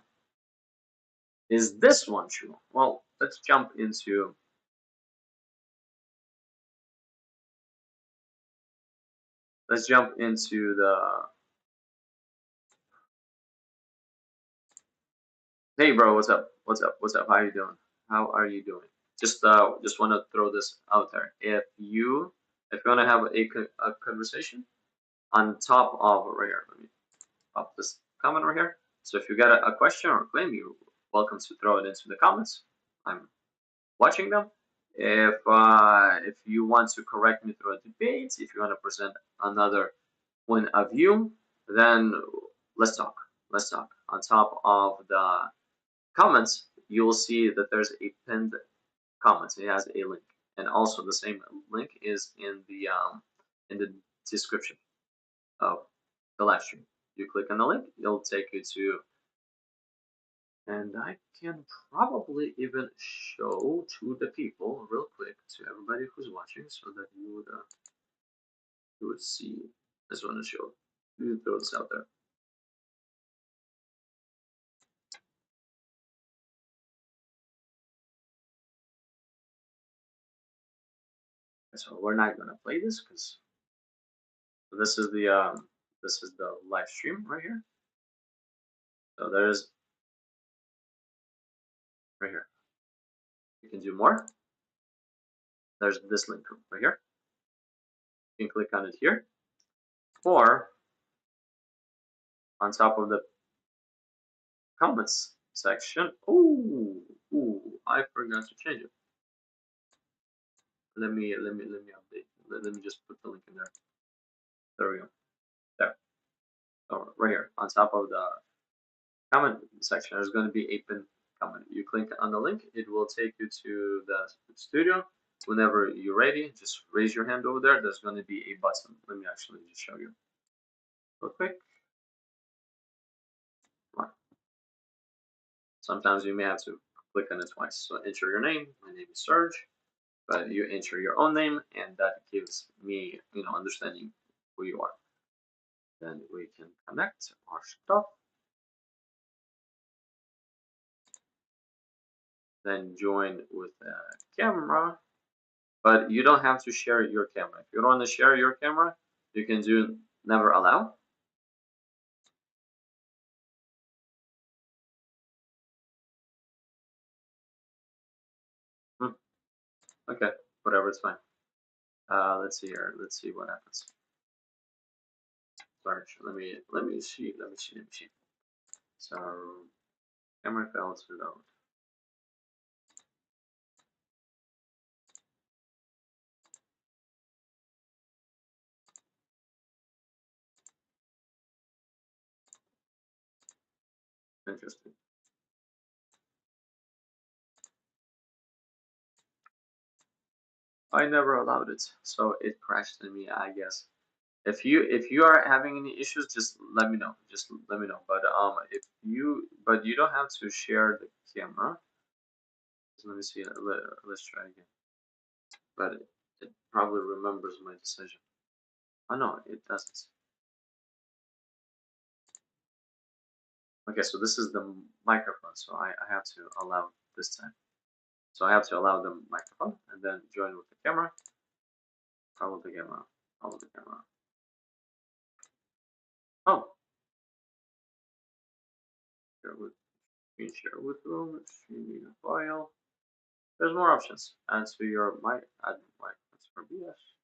[SPEAKER 1] Is this one true? Well, let's jump into the. Hey, bro, what's up? What's up? What's up? How are you doing? How are you doing? Just want to throw this out there. If you want to have a conversation on top of right here, let me pop this comment right here. So if you got a question or a claim, you're welcome to throw it into the comments. I'm watching them. If you want to correct me through a debate, if you want to present another point of view, then let's talk. Let's talk. On top of the comments, you will see that there's a pinned comment. It has a link, and also the same link is in the description of the live stream. You click on the link, it'll take you to, and I can probably even show to the people real quick to everybody who's watching, so that you would see. I just want to show. You throw this out there. So we're not gonna play this because this is the live stream right here. So there's right here. You can do more. There's this link right here. You can click on it here, or on top of the comments section. Ooh, I forgot to change it. Let me update. Let me just put the link in there. There we go. There. So right here, on top of the comment section, there's going to be a pinned comment. You click on the link, it will take you to the studio. Whenever you're ready, just raise your hand over there. There's going to be a button. Let me actually just show you real quick. Right. Sometimes you may have to click on it twice. So enter your name. My name is Serge, but you enter your own name, and that gives me, understanding who you are. Then we can connect our stuff. Then join with a camera, but you don't have to share your camera. If you don't want to share your camera, you can do never allow. Okay, whatever, it's fine. Let's see here. Let's see what happens. Search. Let me see. So camera failed to load. Interesting. I never allowed it, so it crashed on me, I guess. If you are having any issues, just let me know. Just let me know. But you don't have to share the camera. So let me see. Let's try again. But it probably remembers my decision. Oh no, it doesn't. Okay, so this is the microphone, so I have to allow this time. So I have to allow the microphone and then join with the camera. Follow the camera. Follow the camera. Oh, share with screen share with room, streaming a file. There's more options. Add to your mic. Add mic. That's for BS.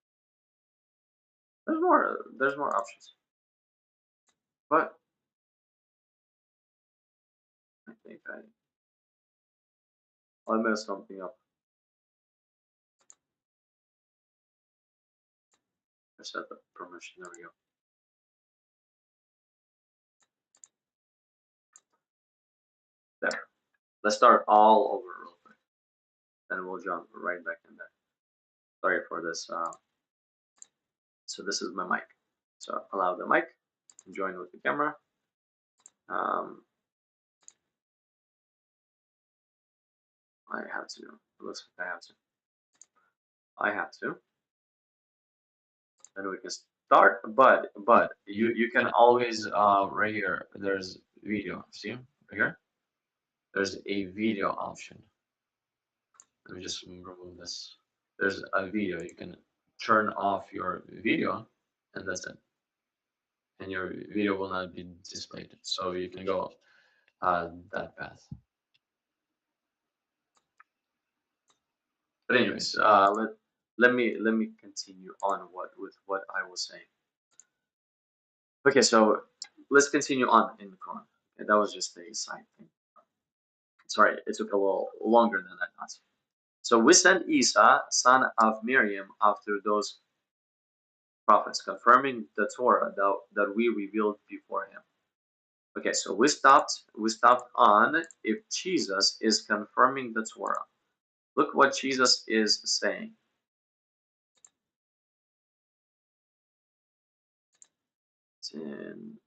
[SPEAKER 1] There's more. There's more options. But I think I messed something up. I set the permission. There we go. There. Let's start all over real quick. Then we'll jump right back in there. Sorry for this. So this is my mic. So allow the mic. Join with the camera. Um, I have to. It looks like I have to. I have to. Then we can start. But you can always right here. There's video. See right here. There's a video option. Let me just remove this. There's a video. You can turn off your video, and that's it. And your video will not be displayed. So you can go that path. But anyways, let me continue on with what I was saying. Okay, so let's continue on in the Quran. Okay, that was just a side thing. Sorry, it took a little longer than I thought. So we sent Isa, son of Miriam, after those prophets, confirming the Torah that we revealed before him. Okay, so we stopped on if Jesus is confirming the Torah. Look what Jesus is saying. It's in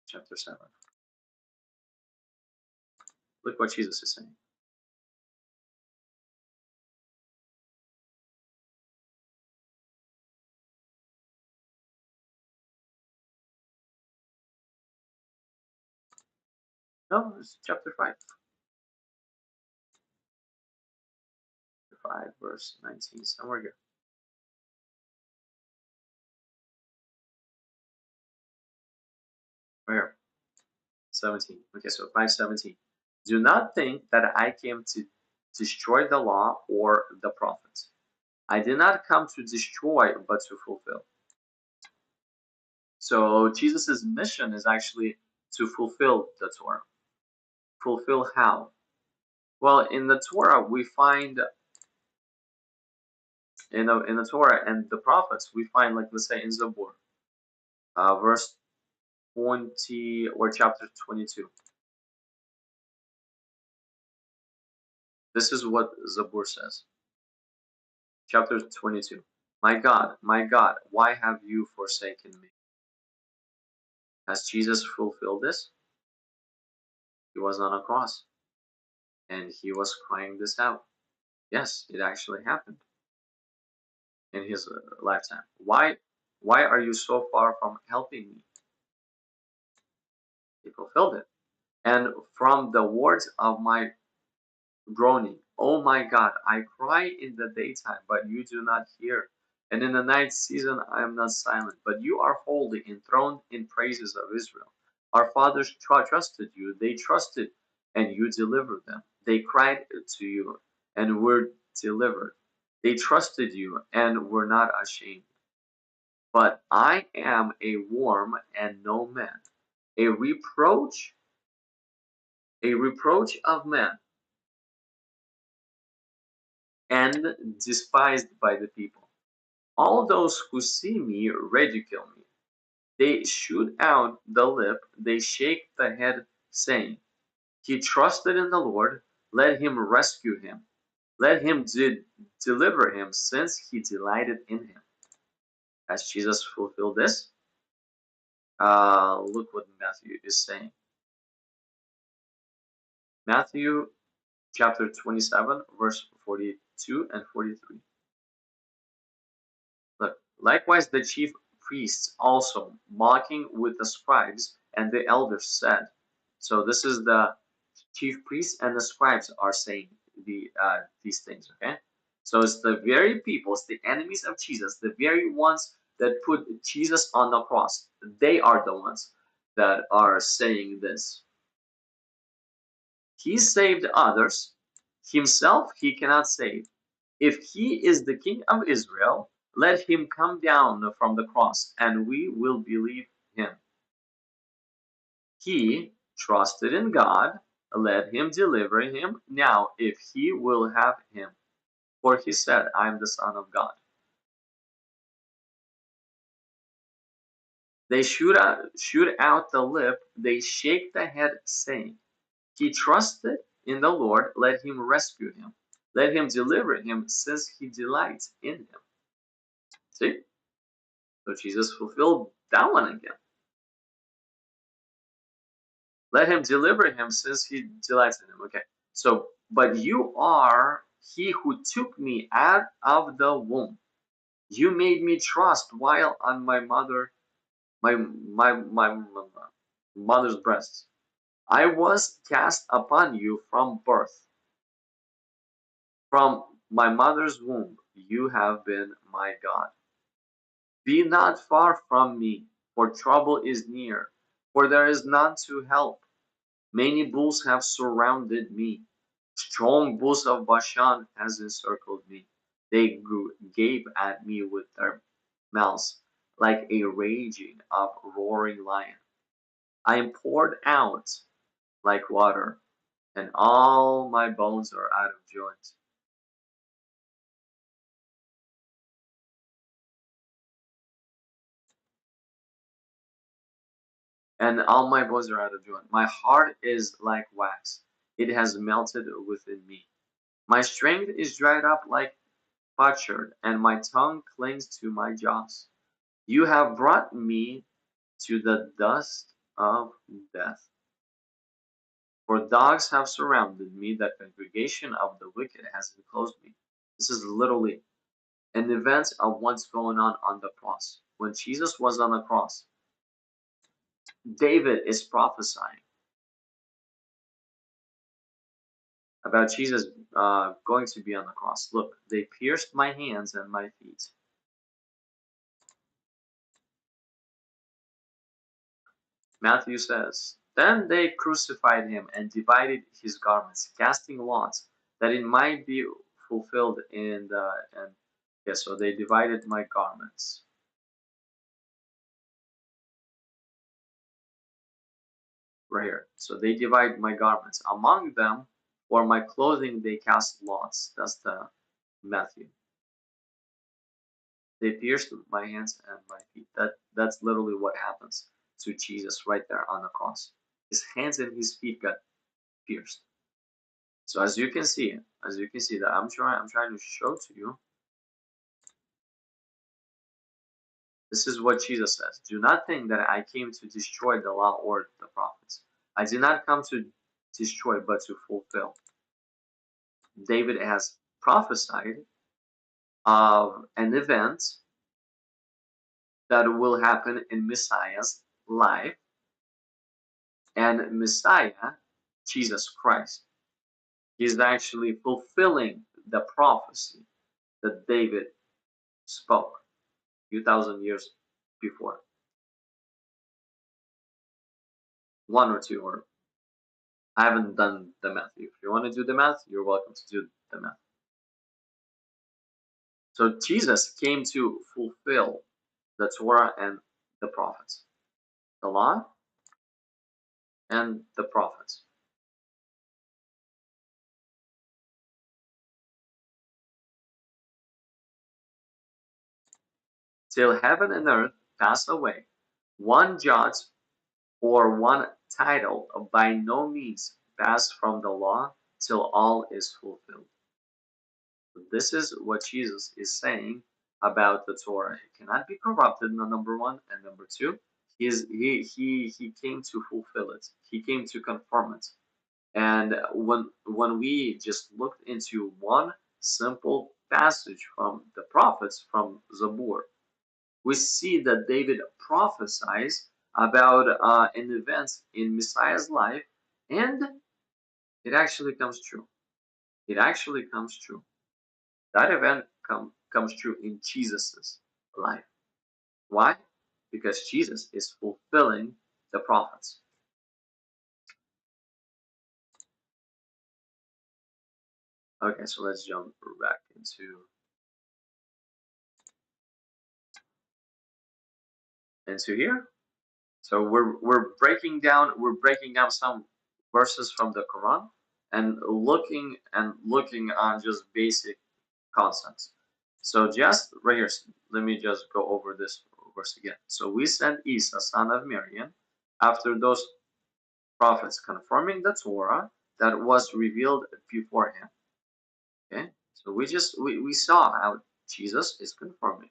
[SPEAKER 1] chapter 7. Look what Jesus is saying. No, it's chapter 5. Chapter 5, verse 19, somewhere here. Where? 17. Okay, so 5:17. Do not think that I came to destroy the law or the prophets. I did not come to destroy, but to fulfill. So Jesus' mission is actually to fulfill the Torah. Fulfill how? Well, in the Torah we find in the Torah and the prophets we find, like, let's say in Zabur, verse 20 or chapter 22. This is what Zabur says. Chapter 22. My God, why have you forsaken me? Has Jesus fulfilled this? He was on a cross and he was crying this out. Yes, it actually happened in his lifetime. Why are you so far from helping me? He fulfilled it. And from the words of my groaning, oh my God, I cry in the daytime, but you do not hear. And in the night season I am not silent, but you are holy, enthroned in praises of Israel. Our fathers trusted you, they trusted, and you delivered them. They cried to you and were delivered. They trusted you and were not ashamed. But I am a worm and no man, a reproach of men, and despised by the people. All those who see me ridicule me. They shoot out the lip, they shake the head, saying, He trusted in the Lord. Let him rescue him. Let him deliver him, since he delighted in him. As Jesus fulfilled this, look what Matthew is saying. Matthew chapter 27, verse 42 and 43. Look, likewise the chief priests also, mocking with the scribes and the elders, said. So this is the chief priests and the scribes are saying these things, okay? So it's the very people, it's the enemies of Jesus, the very ones that put Jesus on the cross. They are the ones that are saying this. He saved others, himself he cannot save. If he is the king of Israel, let him come down from the cross, and we will believe him. He trusted in God, let him deliver him now if he will have him. For he said, I am the Son of God. They shoot out the lip, they shake the head, saying, He trusted in the Lord, let him rescue him. Let him deliver him, since he delights in him. See? So Jesus fulfilled that one again. Let him deliver him, since he delights in him. Okay. So, but you are he who took me out of the womb. You made me trust while on my mother's breast. I was cast upon you from birth. From my mother's womb, you have been my God. Be not far from me, for trouble is near, for there is none to help. Many bulls have surrounded me. Strong bulls of Bashan has encircled me. They gape at me with their mouths, like a raging of roaring lion. I am poured out like water, and all my bones are out of joint. And all my bones are out of joint. My heart is like wax. It has melted within me. My strength is dried up like potsherd, and my tongue clings to my jaws. You have brought me to the dust of death. For dogs have surrounded me, the congregation of the wicked has enclosed me. This is literally an event of what's going on the cross. When Jesus was on the cross, David is prophesying about Jesus going to be on the cross. Look, they pierced my hands and my feet. Matthew says, Then they crucified him and divided his garments, casting lots, that it might be fulfilled in the and yeah, so they divided my garments. Right here. So they divide my garments. Among them, for my clothing they cast lots. That's the Matthew. They pierced my hands and my feet. That's literally what happens to Jesus right there on the cross. His hands and his feet got pierced. So as you can see that I'm trying to show to you. This is what Jesus says. Do not think that I came to destroy the law or the prophets. I did not come to destroy, but to fulfill. David has prophesied of an event that will happen in Messiah's life, and Messiah, Jesus Christ, is actually fulfilling the prophecy that David spoke 2,000 years before. One or two, or I haven't done the math. If you want to do the math, you're welcome to do the math. So Jesus came to fulfill the Torah and the prophets, the law and the prophets. Till heaven and earth pass away, one jot or one tittle by no means fast from the law till all is fulfilled. This is what Jesus is saying about the Torah. It cannot be corrupted, number one, and number two, he came to fulfill it. He came to confirm it. And when we just looked into one simple passage from the prophets from Zabur, we see that David prophesies about an event in Messiah's life, and it actually comes true. It actually comes true. That event comes true in Jesus's life. Why? Because Jesus is fulfilling the prophets. Okay, so let's jump back into here. So we're breaking down some verses from the Quran and looking on just basic concepts. So just right here, let me just go over this verse again. So we sent Isa, son of Maryam, after those prophets, confirming the Torah that was revealed before him. Okay, so we saw how Jesus is confirming.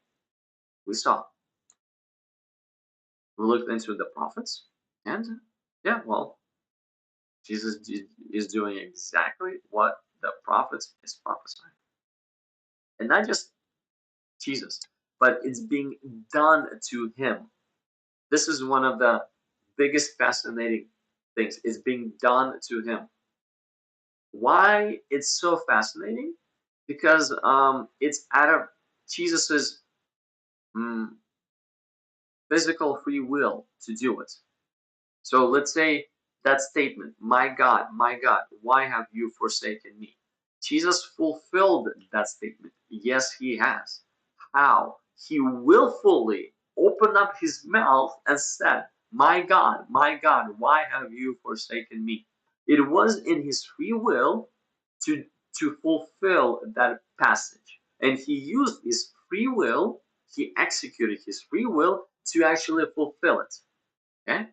[SPEAKER 1] We saw. We looked into the prophets, and yeah, well, Jesus is doing exactly what the prophets is prophesying, and not just Jesus, but it's being done to him. This is one of the biggest fascinating things. It's being done to him. Why it's so fascinating? Because it's out of Jesus's mm, physical free will to do it. So let's say that statement, my God, why have you forsaken me? Jesus fulfilled that statement. Yes, he has. How? He willfully opened up his mouth and said, my God, why have you forsaken me? It was in his free will to, to fulfill that passage. And he used his free will, he executed his free will to actually fulfill it. Okay?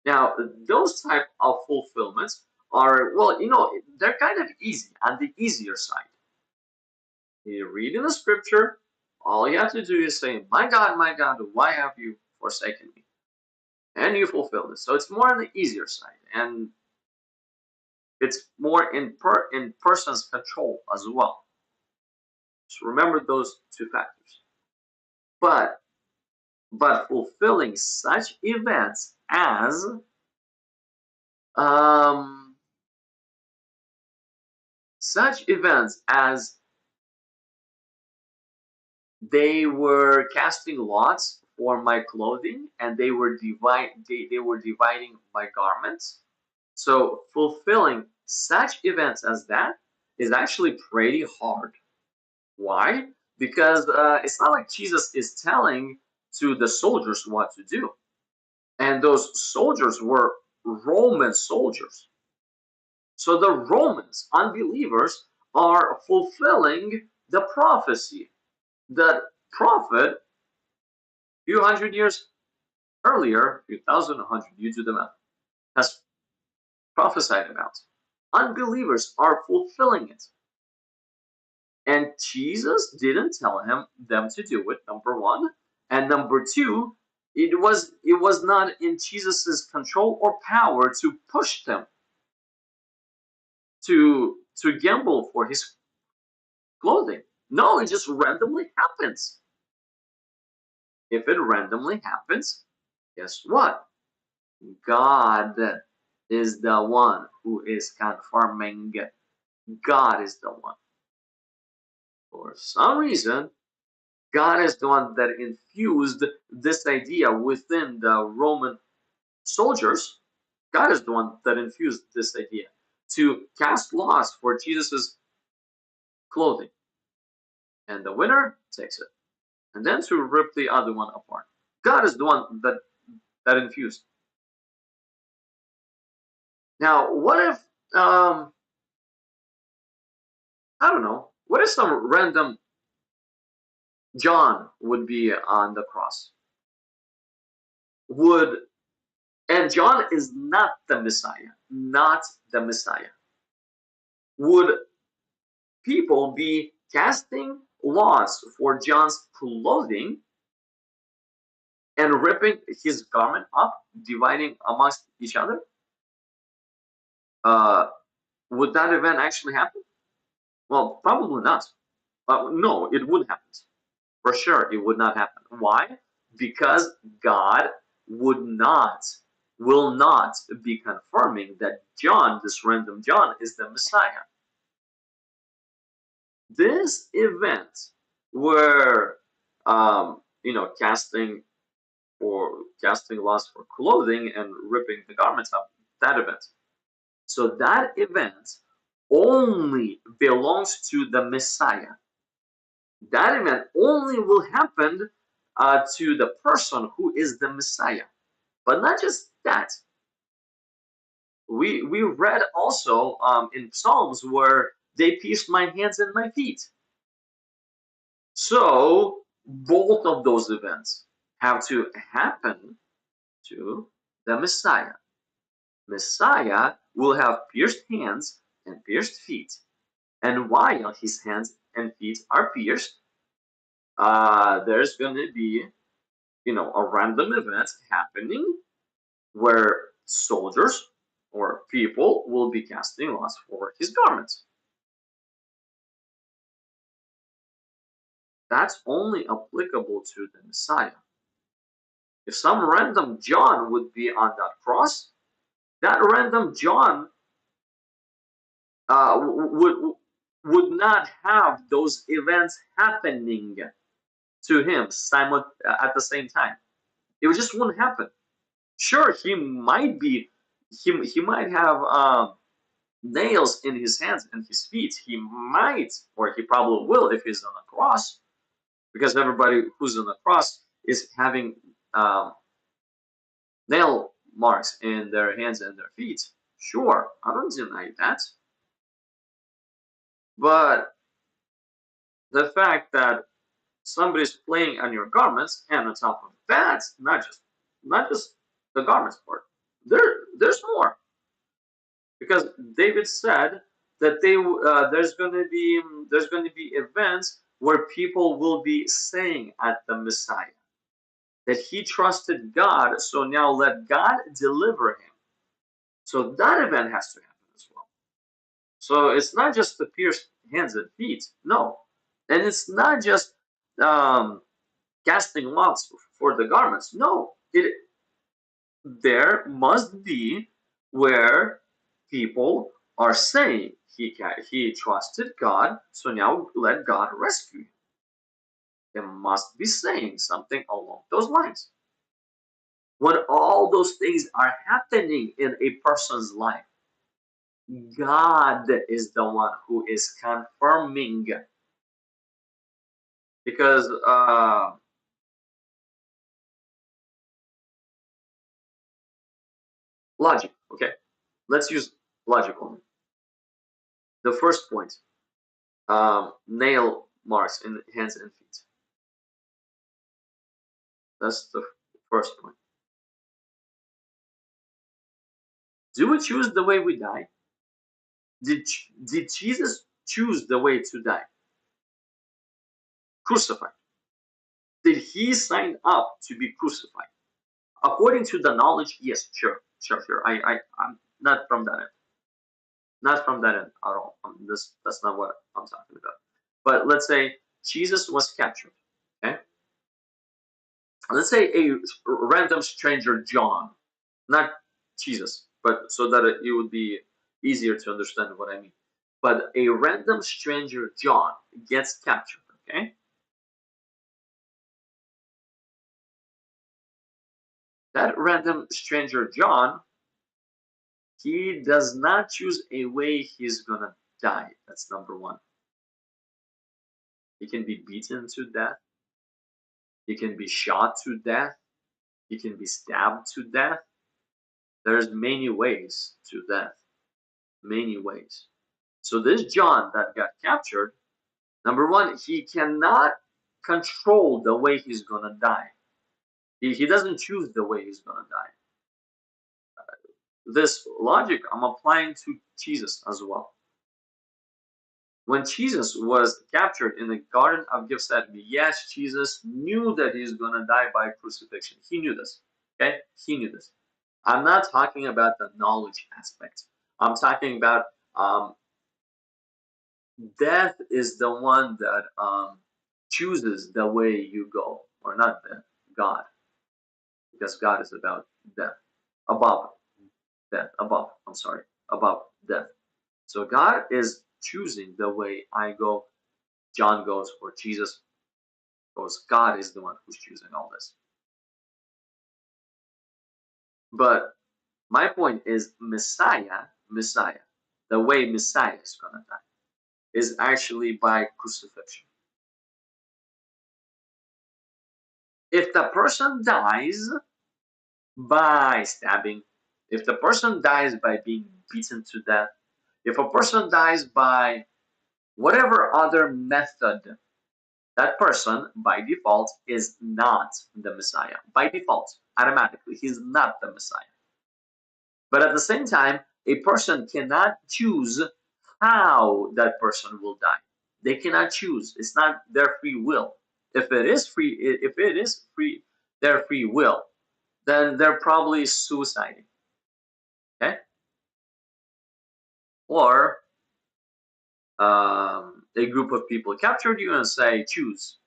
[SPEAKER 1] Now, those type of fulfillments are, well, they're kind of easy, on the easier side. You read in the scripture, all you have to do is say, my God, why have you forsaken me? And you fulfill this. So it's more on the easier side. And it's more in person's control as well. So remember those two factors. But fulfilling such events as um, they were casting lots for my clothing, and they were dividing my garments. So fulfilling such events as that is actually pretty hard. Why? Because it's not like Jesus is telling to the soldiers what to do. And those soldiers were Roman soldiers. So the Romans, unbelievers, are fulfilling the prophecy that prophet few hundred years earlier, few thousand, 100, you do the math, has prophesied about. Unbelievers are fulfilling it. And Jesus didn't tell them to do it, number one. And number two, it was not in Jesus's control or power to push them to gamble for his clothing. No, it just randomly happens. If it randomly happens, guess what? God is the one who is confirming. God is the one. For some reason, God is the one that infused this idea within the Roman soldiers. God is the one that infused this idea to cast lots for Jesus's clothing. And the winner takes it. And then to rip the other one apart. God is the one that infused. Now, what if I don't know, what if some random John would be on the cross? Would And John is not the Messiah, not the Messiah? Would people be casting lots for John's clothing and ripping his garment up, dividing amongst each other? Uh, would that event actually happen? Well, probably not. No, it would happen. For sure, it would not happen. Why? Because God would not, will not be confirming that John, this random John, is the Messiah. This event where, casting lots for clothing and ripping the garments up, that event. So that event only belongs to the Messiah. That event only will happen to the person who is the Messiah. But not just that. We read also in Psalms where they pierced my hands and my feet. So both of those events have to happen to the Messiah. Messiah will have pierced hands and pierced feet. And while his hands and feet are pierced, there's going to be, a random event happening where soldiers or people will be casting lots for his garments. That's only applicable to the Messiah. If some random John would be on that cross, that random John would not have those events happening to him at the same time. It just wouldn't happen. Sure, he might have nails in his hands and his feet. He might, or he probably will, if he's on a cross, because everybody who's on the cross is having nail marks in their hands and their feet. Sure, I don't deny that. But the fact that somebody's playing on your garments, and on top of that, not just the garments part, there's more. Because David said that there's going to be events where people will be saying at the Messiah that he trusted God, so now let God deliver him. So that event has to happen as well. So it's not just the pierced hands and feet, no, and it's not just casting lots for the garments. No, there must be where people are saying he trusted God, so now let God rescue him. They must be saying something along those lines. When all those things are happening in a person's life, God is the one who is confirming. Because logic, okay? Let's use logic only. The first point, nail marks in hands and feet. That's the first point. Do we choose the way we die? Did Jesus choose the way to die? Crucified. Did he sign up to be crucified? According to the knowledge, yes, sure. I'm not from that end. Not from that end at all. That's not what I'm talking about. But let's say Jesus was captured. Okay. Let's say a random stranger John, not Jesus, but so that it would be easier to understand what I mean. But a random stranger John gets captured. Okay. That random stranger John, he does not choose a way he's gonna die. That's number one. He can be beaten to death. He can be shot to death. He can be stabbed to death. There's many ways to death. Many ways. So this John that got captured, number one, he cannot control the way he's gonna die. He doesn't choose the way he's gonna die. this logic I'm applying to Jesus as well. When Jesus was captured in the Garden of Gethsemane, yes, Jesus knew that he's going to die by crucifixion. He knew this. Okay? He knew this. I'm not talking about the knowledge aspect. I'm talking about death is the one that chooses the way you go, or not death, God, because God is about death, above death, above, I'm sorry, above death. So God is choosing the way I go, John goes, or Jesus goes. God is the one who's choosing all this. But my point is Messiah, the way Messiah is going to die is actually by crucifixion. If the person dies by stabbing, if the person dies by being beaten to death, if a person dies by whatever other method, that person by default is not the Messiah. By default, automatically, he's not the Messiah. But at the same time, a person cannot choose how that person will die. They cannot choose. It's not their free will. If it is free, their free will, then they're probably suiciding. Okay, or a group of people captured you and say, choose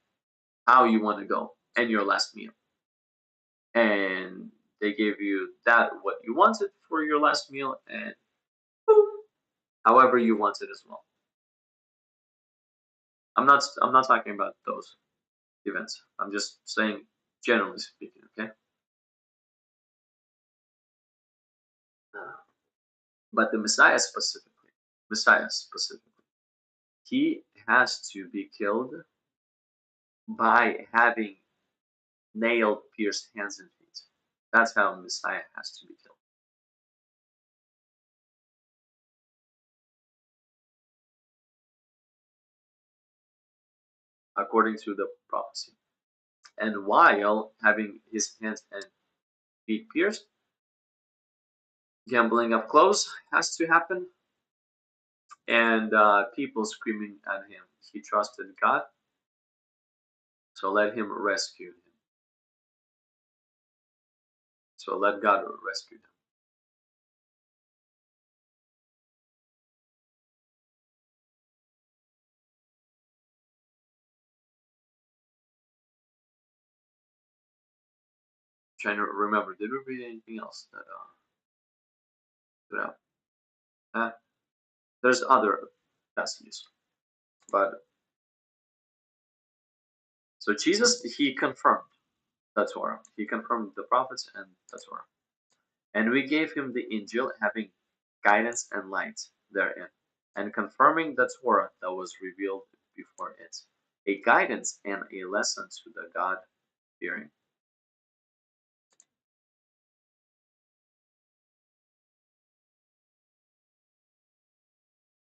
[SPEAKER 1] how you want to go and your last meal, and they gave you that what you wanted for your last meal, and boom, however you want it as well. I'm not talking about those events. I'm just saying generally speaking, okay? But the Messiah specifically, he has to be killed by having nail pierced hands and feet. That's how Messiah has to be killed. According to the prophecy. And while having his hands and feet pierced, gambling of clothes has to happen, and people screaming at him. He trusted God, so let him rescue him. So let God rescue him. Trying to remember, did we read anything else that stood out? There's other passages, but so Jesus, he confirmed the Torah. He confirmed the prophets and the Torah. And we gave him the Injil, having guidance and light therein, and confirming the Torah that was revealed before it, a guidance and a lesson to the God fearing.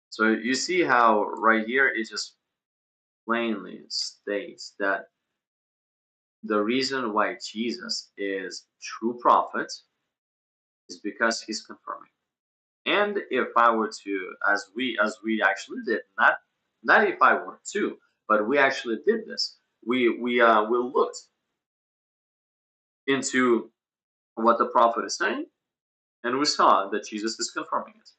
[SPEAKER 1] So you see how right here it just plainly states that the reason why Jesus is true prophet is because he's confirming. And if I were to, as we actually did, not if I were to, but we actually did this. We looked into what the prophet is saying, and we saw that Jesus is confirming it,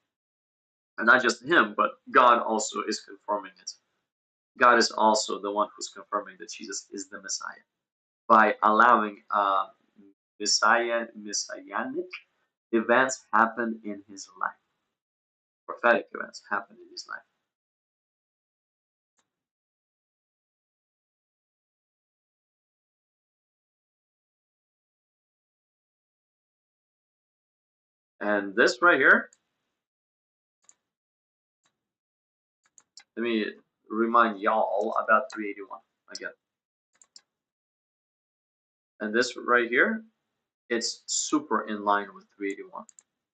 [SPEAKER 1] and not just him, but God also is confirming it. God is also the one who's confirming that Jesus is the Messiah by allowing messianic events happen in his life, prophetic events happen in his life. And this right here, let me remind y'all about 381 again. And this right here, it's super in line with 381.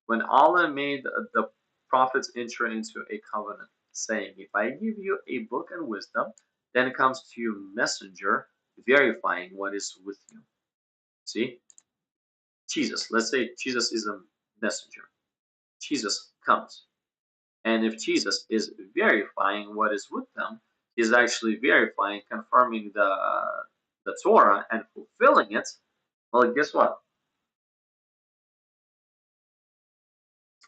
[SPEAKER 1] When Allah made the prophets enter into a covenant, saying, if I give you a book and wisdom, then comes to you messenger verifying what is with you. See? Jesus, let's say Jesus is a messenger. Jesus comes. And if Jesus is verifying what is with them, he's actually verifying, confirming the Torah and fulfilling it. Well, guess what?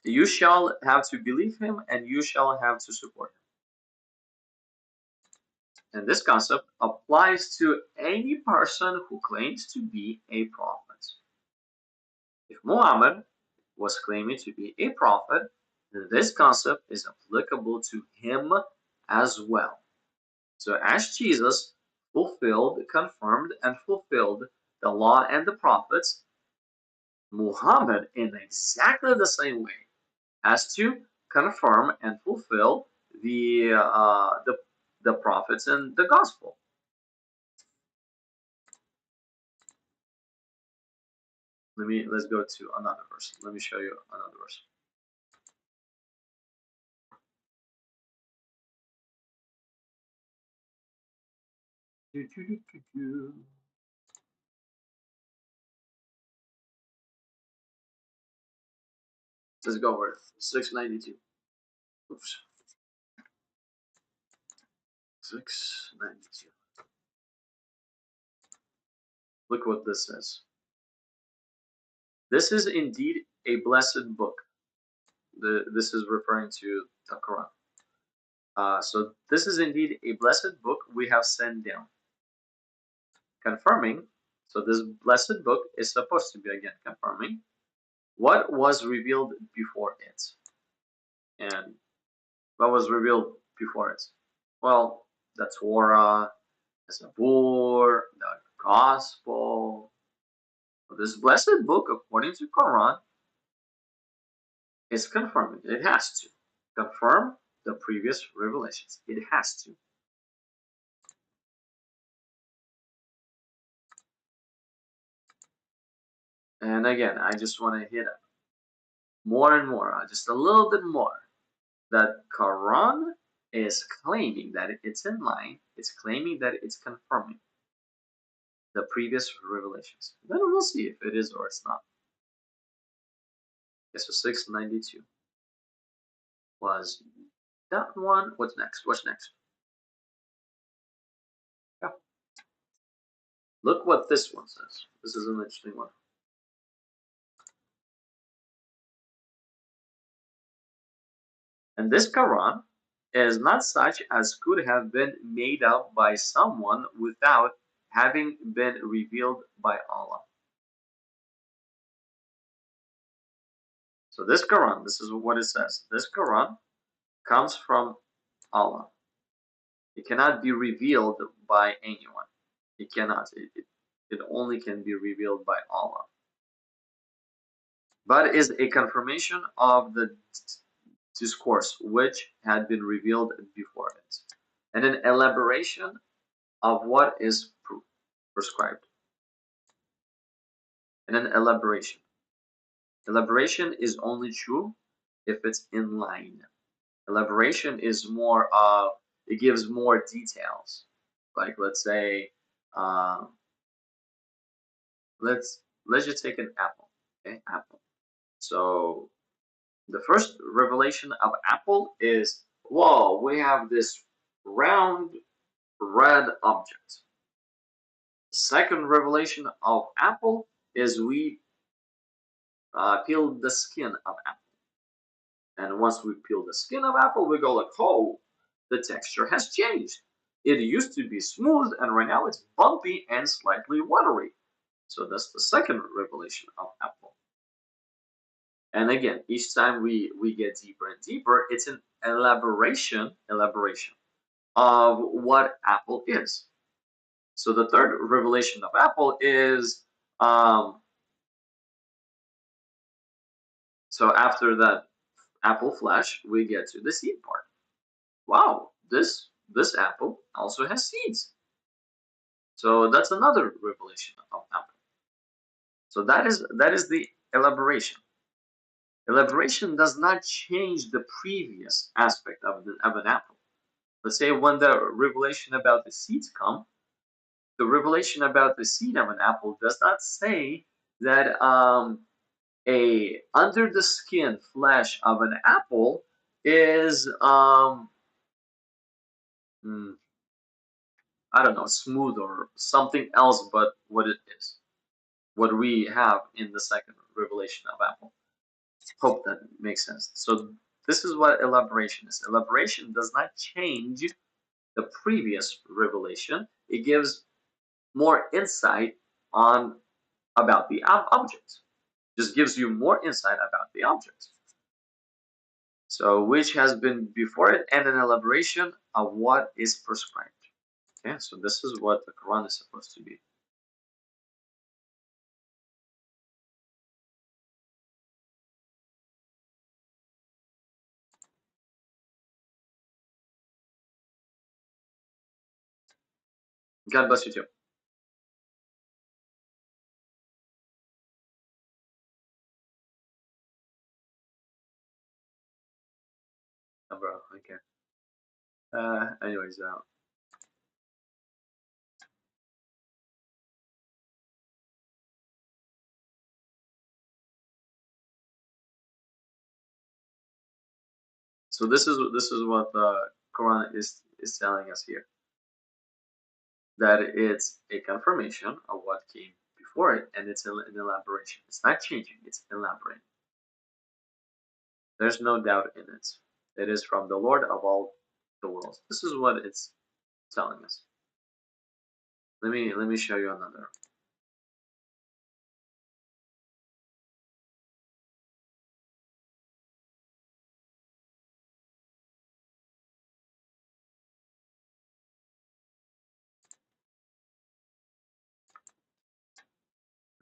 [SPEAKER 1] You shall have to believe him, and you shall have to support him. And this concept applies to any person who claims to be a prophet. If Muhammad was claiming to be a prophet, then this concept is applicable to him as well. So as Jesus fulfilled, confirmed, and fulfilled the law and the prophets, Muhammad, in exactly the same way, has to confirm and fulfill the prophets and the gospel. Let's go to another verse. Let me show you another verse. Let's go over it. 692. Oops. 692. Look what this says. This is indeed a blessed book. This is referring to the Quran. So this is indeed a blessed book we have sent down, confirming. So this blessed book is supposed to be again confirming what was revealed before it. And what was revealed before it? Well, the Torah, the Zabur, the Gospel. This blessed book, according to Quran, is confirming. It has to confirm the previous revelations. It has to. And again, I just want to hit more and more, just a little bit more, that Quran is claiming that it's in line. It's claiming that it's confirming the previous revelations. Then we'll see if it is or it's not. Okay, so 692 was that one. What's next? What's next? Yeah. Look what this one says. This is an interesting one. And this Quran is not such as could have been made up by someone without having been revealed by Allah. So this Quran, this is what it says. This Quran comes from Allah. It cannot be revealed by anyone. It cannot. It only can be revealed by Allah. But is a confirmation of the discourse which had been revealed before it, and an elaboration of what is prescribed. And an elaboration. Elaboration is only true if it's in line. Elaboration is more of, it gives more details. Like let's say, uh, let's just take an apple. Okay, apple. So the first revelation of apple is, whoa, we have this round red object. The second revelation of apple is we peel the skin of apple. And once we peel the skin of apple, we go like, oh, the texture has changed. It used to be smooth, and right now it's bumpy and slightly watery. So that's the second revelation of apple. And again, each time we get deeper and deeper, it's an elaboration of what apple is. So the third revelation of apple is, so after that apple flesh, we get to the seed part. Wow, this apple also has seeds. So that's another revelation of apple. So that is the elaboration. Elaboration does not change the previous aspect of an apple. Let's say when the revelation about the seeds come, the revelation about the seed of an apple does not say that a under the skin flesh of an apple is mm, I don't know, smooth or something else but what it is, what we have in the second revelation of Apple. Hope that makes sense. So this is what elaboration is. Elaboration does not change the previous revelation. It gives more insight on about the object. Just gives you more insight about the object. So which has been before it and an elaboration of what is prescribed. Okay, so this is what the Quran is supposed to be. God bless you too. Oh, bro, okay. Anyways, so this is what the Quran is telling us here, that it's a confirmation of what came before it, and it's an elaboration. It's not changing; it's elaborating. There's no doubt in it. It is from the Lord of all the worlds. This is what it's telling us. Let me show you another.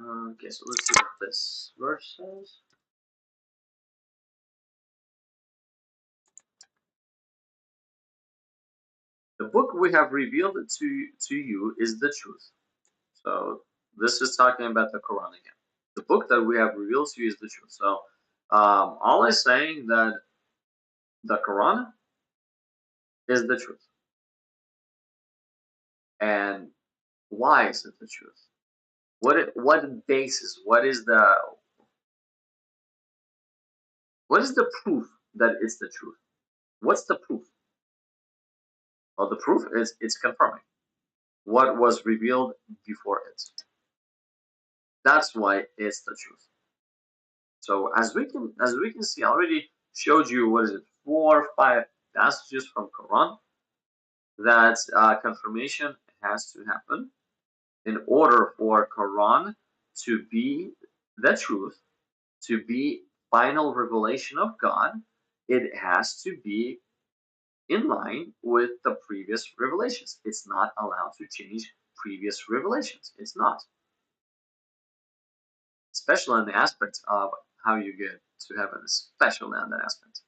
[SPEAKER 1] Okay, so let's see what this verse says. The book we have revealed to you is the truth. So this is talking about the Quran again. The book that we have revealed to you is the truth. So Allah is saying that the Quran is the truth. And why is it the truth? What basis? What is the proof that it's the truth? What's the proof? Well, the proof is it's confirming what was revealed before it. That's why it's the truth. So as we can see, I already showed you what is it, 4 or 5 passages from Quran that confirmation has to happen in order for Quran to be the truth, to be final revelation of God. It has to be in line with the previous revelations. It's not allowed to change previous revelations. It's not, especially in the aspect of how you get to heaven, especially on that aspect.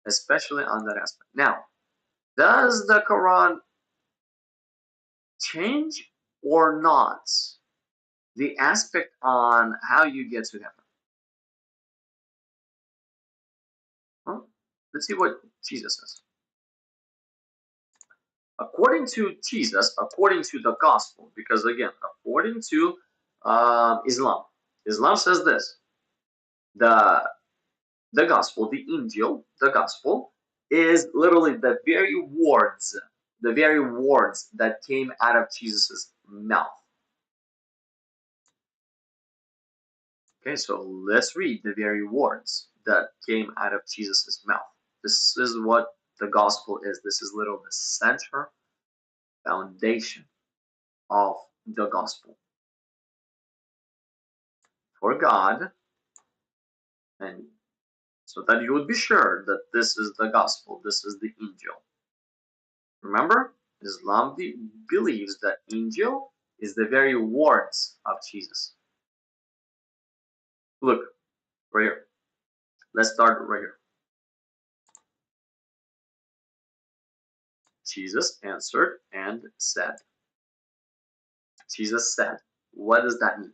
[SPEAKER 1] Especially on that aspect. Now, does the Quran change or not the aspect on how you get to heaven? Well, let's see what Jesus says. According to Jesus, according to the gospel, because again, according to Islam, Islam says this: the the gospel, the Injil, the gospel, is literally the very words that came out of Jesus' mouth. Okay, so let's read the very words that came out of Jesus' mouth. This is what the gospel is. This is literally the center foundation of the gospel. For God, and so that you would be sure that this is the gospel, this is the Injil. Remember, Islam believes that Injil is the very words of Jesus. Look, right here. Let's start right here. Jesus answered and said. Jesus said. What does that mean?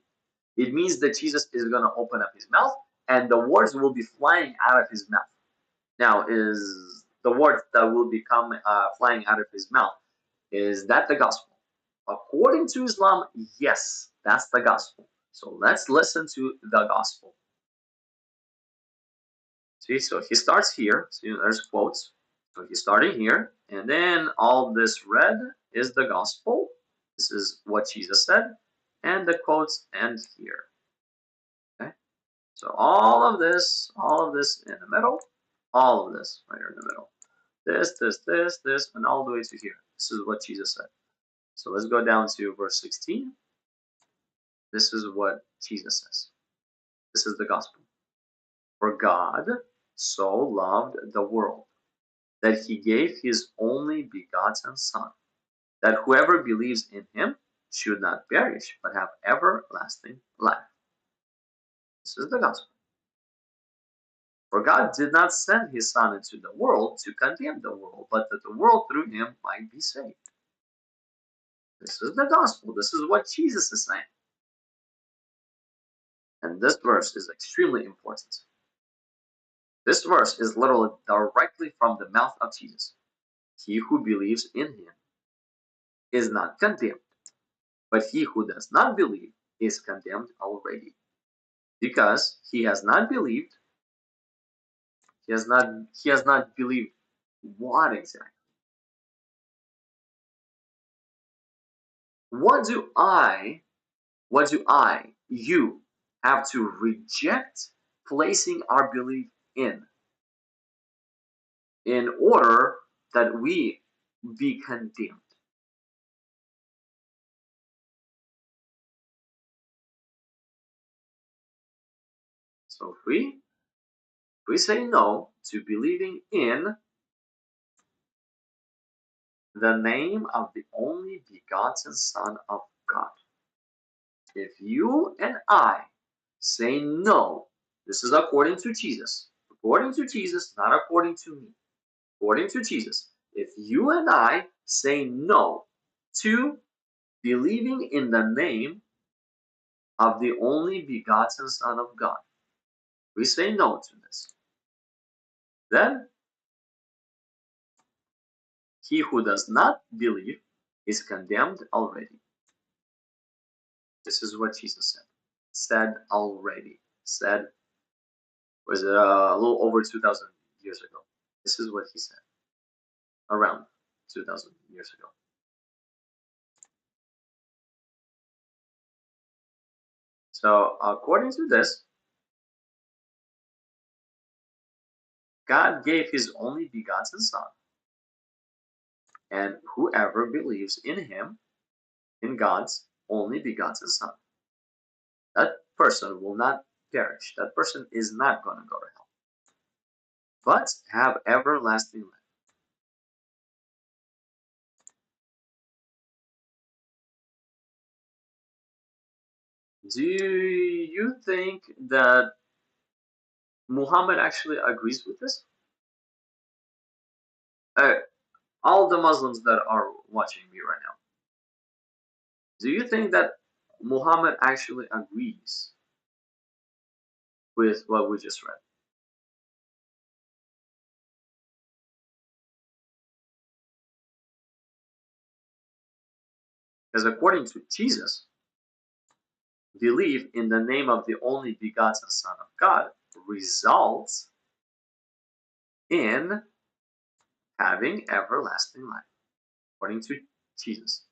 [SPEAKER 1] It means that Jesus is going to open up his mouth and the words will be flying out of his mouth. Now, is the words that will become flying out of his mouth, is that the gospel? According to Islam, yes, that's the gospel. So let's listen to the gospel. See, so he starts here. See, there's quotes. So he's starting here, and then all this red is the gospel. This is what Jesus said, and the quotes end here. Okay. So all of this in the middle, all of this right here in the middle. This, and all the way to here. This is what Jesus said. So let's go down to verse 16. This is what Jesus says. This is the gospel. For God so loved the world that he gave his only begotten Son, that whoever believes in him should not perish, but have everlasting life. This is the gospel. For God did not send his Son into the world to condemn the world, but that the world through him might be saved. This is the gospel. This is what Jesus is saying. And this verse is extremely important. This verse is literally directly from the mouth of Jesus. He who believes in him is not condemned, but he who does not believe is condemned already, because he has not believed. He has not believed what exactly? What do you have to reject placing our belief in order that we be condemned? So if we say no to believing in the name of the only begotten Son of God, if you and I say no, this is according to Jesus. According to Jesus, not according to me. According to Jesus, if you and I say no to believing in the name of the only begotten Son of God, we say no to this, then he who does not believe is condemned already. This is what Jesus said. Said already. Said was a little over 2,000 years ago. This is what he said. Around 2,000 years ago. So according to this, God gave his only begotten Son, and whoever believes in him, in God's only begotten Son, that person will not perish. That person is not going to go to hell, but have everlasting life. Do you think that Muhammad actually agrees with this? Uh, all the Muslims that are watching me right now, do you think that Muhammad actually agrees with what we just read? Because according to Jesus, belief in the name of the only begotten Son of God results in having everlasting life, according to Jesus.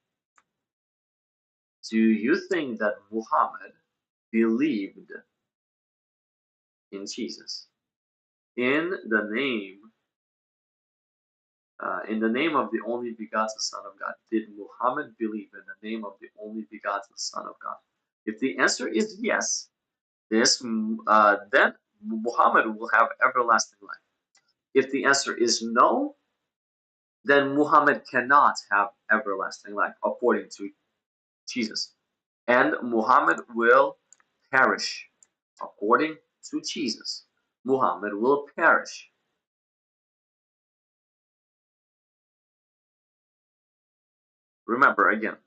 [SPEAKER 1] Do you think that Muhammad believed in Jesus in the name of the only begotten Son of God? Did Muhammad believe in the name of the only begotten Son of God? If the answer is yes, then Muhammad will have everlasting life. If the answer is no, then Muhammad cannot have everlasting life according to Jesus. And Muhammad will perish according to Jesus. Muhammad will perish. Remember again,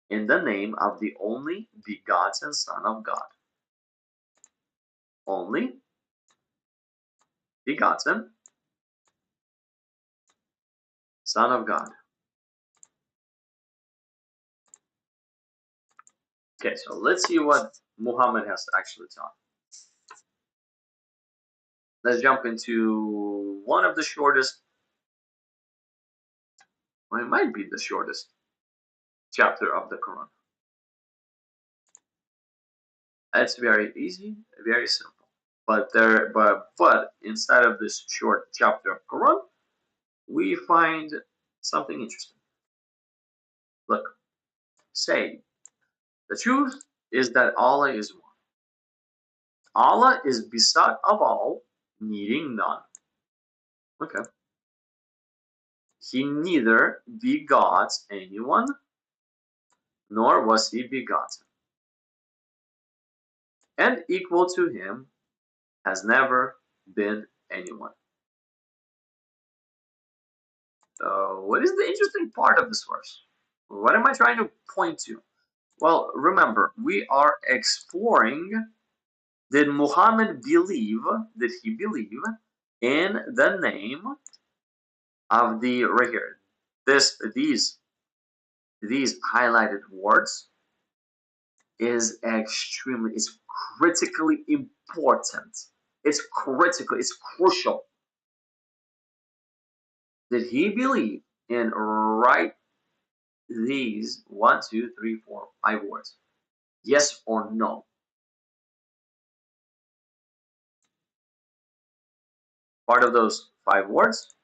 [SPEAKER 1] in the name of the only begotten Son of God. Only begotten Son of God. Okay, so let's see what Muhammad has actually taught. Let's jump into one of the shortest, or it might be the shortest chapter of the Quran. It's very easy, very simple. But instead of this short chapter of Quran, we find something interesting. Look, say the truth is that Allah is one. Allah is beside of all, needing none. Okay. He neither begot anyone, nor was he begotten. And equal to him has never been anyone. So, what is the interesting part of this verse? What am I trying to point to? Well, remember, we are exploring, did Muhammad believe, did he believe in the name of the, right here, these highlighted words is it's critically important. It's critical, it's crucial. Did he believe in right these 1, 2, 3, 4, 5 words? Yes or no? Part of those 5 words,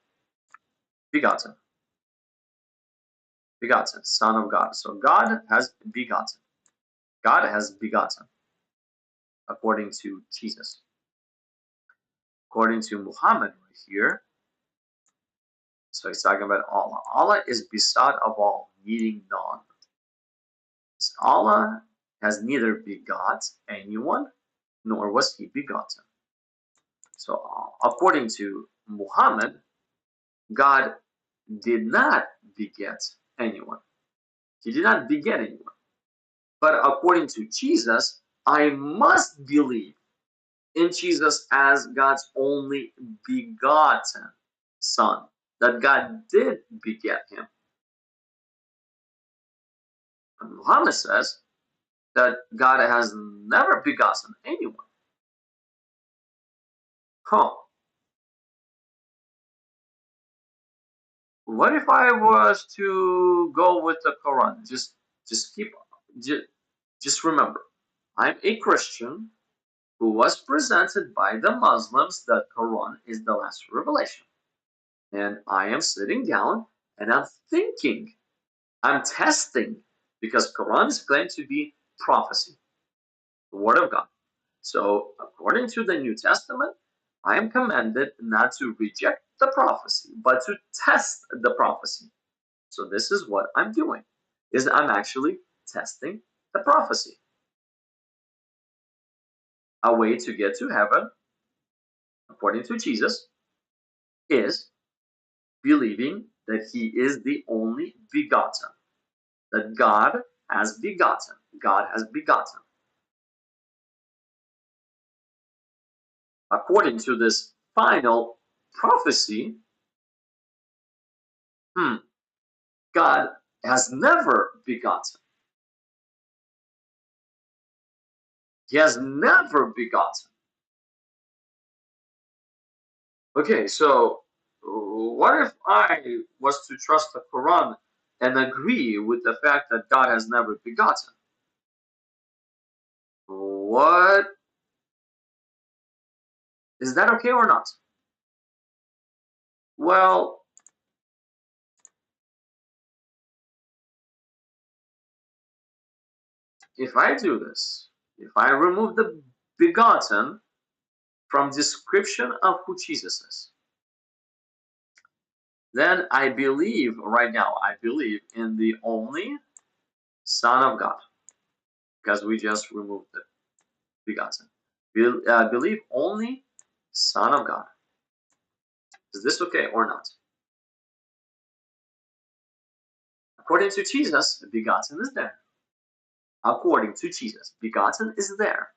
[SPEAKER 1] begotten. Begotten, Son of God. So God has begotten. God has begotten, according to Jesus. According to Muhammad right here, so he's talking about Allah. Allah is beside of all, needing none. So Allah has neither begot anyone, nor was he begotten. So according to Muhammad, God did not beget anyone. He did not beget anyone. But according to Jesus, I must believe in Jesus as God's only begotten Son, that God did beget him. And Muhammad says that God has never begotten anyone. Huh. What if I was to go with the Quran? Just keep just, just remember, I'm a Christian who was presented by the Muslims that Quran is the last revelation. And I am sitting down and I'm thinking, I'm testing, because Quran is claimed to be prophecy, the word of God. So according to the New Testament, I am commanded not to reject the prophecy, but to test the prophecy. So this is what I'm doing, is I'm actually testing the prophecy. A way to get to heaven, according to Jesus, is believing that he is the only begotten, that God has begotten. God has begotten. According to this final prophecy, God has never begotten. He has never begotten. Okay, so what if I was to trust the Quran and agree with the fact that God has never begotten? What is that okay or not? Well, if I do this, if I remove the begotten from description of who Jesus is, then I believe right now, I believe in the only Son of God, because we just removed the begotten. Believe only Son of God. Is this okay or not? According to Jesus, begotten is there. According to Jesus, begotten is there.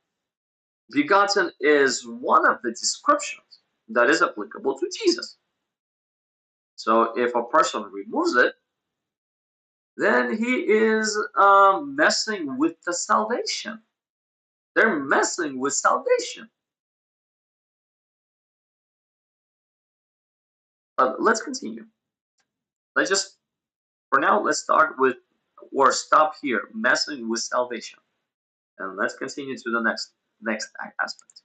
[SPEAKER 1] Begotten is one of the descriptions that is applicable to Jesus. So if a person removes it, then he is messing with the salvation. They're messing with salvation. But let's continue. Let's just, for now, let's start with, or stop here, messing with salvation. And let's continue to the next aspect,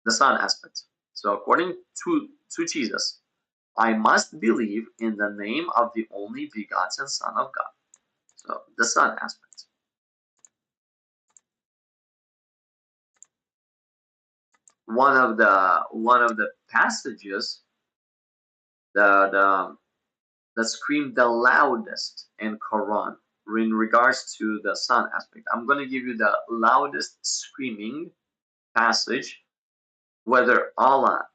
[SPEAKER 1] the Son aspect. So according to Jesus, I must believe in the name of the only begotten Son of God. So the Son aspect. One of the passages that that screamed the loudest in Quran in regards to the Son aspect. I'm going to give you the loudest screaming passage, whether Allah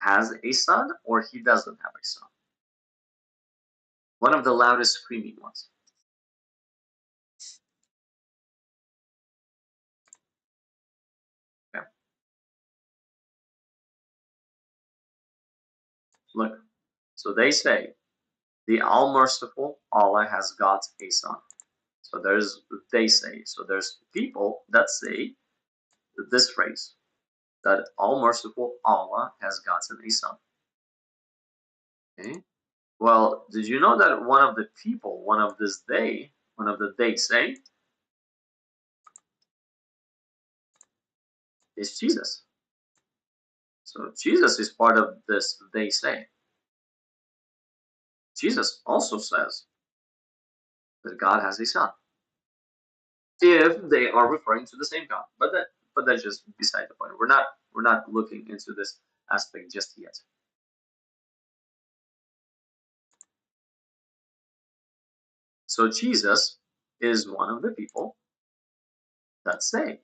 [SPEAKER 1] has a son or he doesn't have a son. One of the loudest screaming ones. Okay. Look, so they say the All-Merciful Allah has got a son. So they say. So there's people that say this phrase, that All-Merciful Allah has gotten a son. Okay. Well, did you know that one of the people, one of the they say, is Jesus. So Jesus is part of this they say. Jesus also says that God has a son, if they are referring to the same God. But that's just beside the point. We're not looking into this aspect just yet. So Jesus is one of the people that say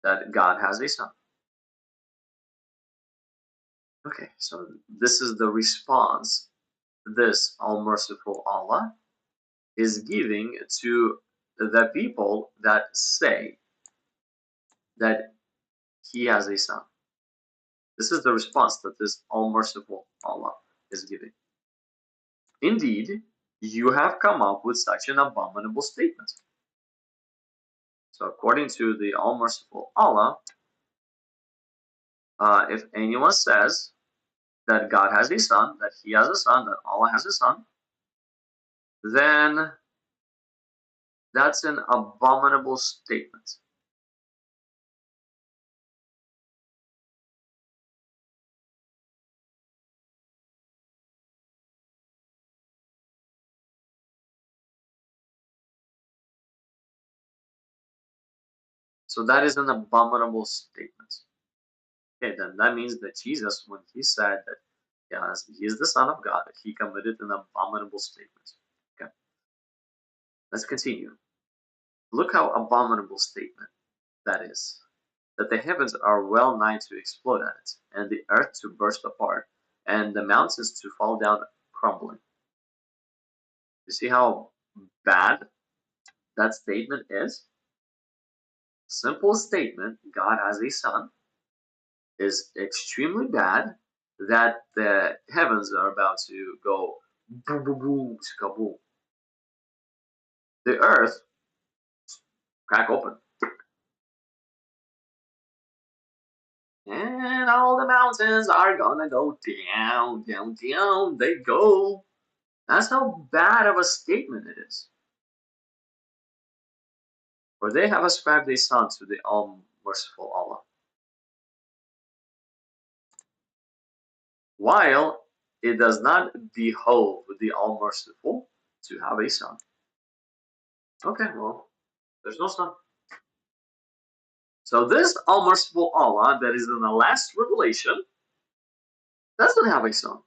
[SPEAKER 1] that God has a son. Okay, so this is the response this all-merciful Allah is giving to the people that say that he has a son. This is the response that this all-merciful Allah is giving. Indeed, you have come up with such an abominable statement. So according to the all-merciful Allah, if anyone says that God has a son, that he has a son, that Allah has a son, then that's an abominable statement. So that is an abominable statement. Okay, then that means that Jesus, when he said that yes, he is the Son of God, he committed an abominable statement. Okay, let's continue. Look how abominable statement that is. That the heavens are well nigh to explode at it, and the earth to burst apart, and the mountains to fall down crumbling. You see how bad that statement is? Simple statement, God has a son, is extremely bad, that the heavens are about to go boom, boom, boom, kaboom. The earth crack open. And all the mountains are gonna go down, down, down. They go. That's how bad of a statement it is. For they have ascribed a son to the all-merciful Allah, while it does not behove the all-merciful to have a son. Okay, well, there's no son. So this all-merciful Allah that is in the last revelation doesn't have a son.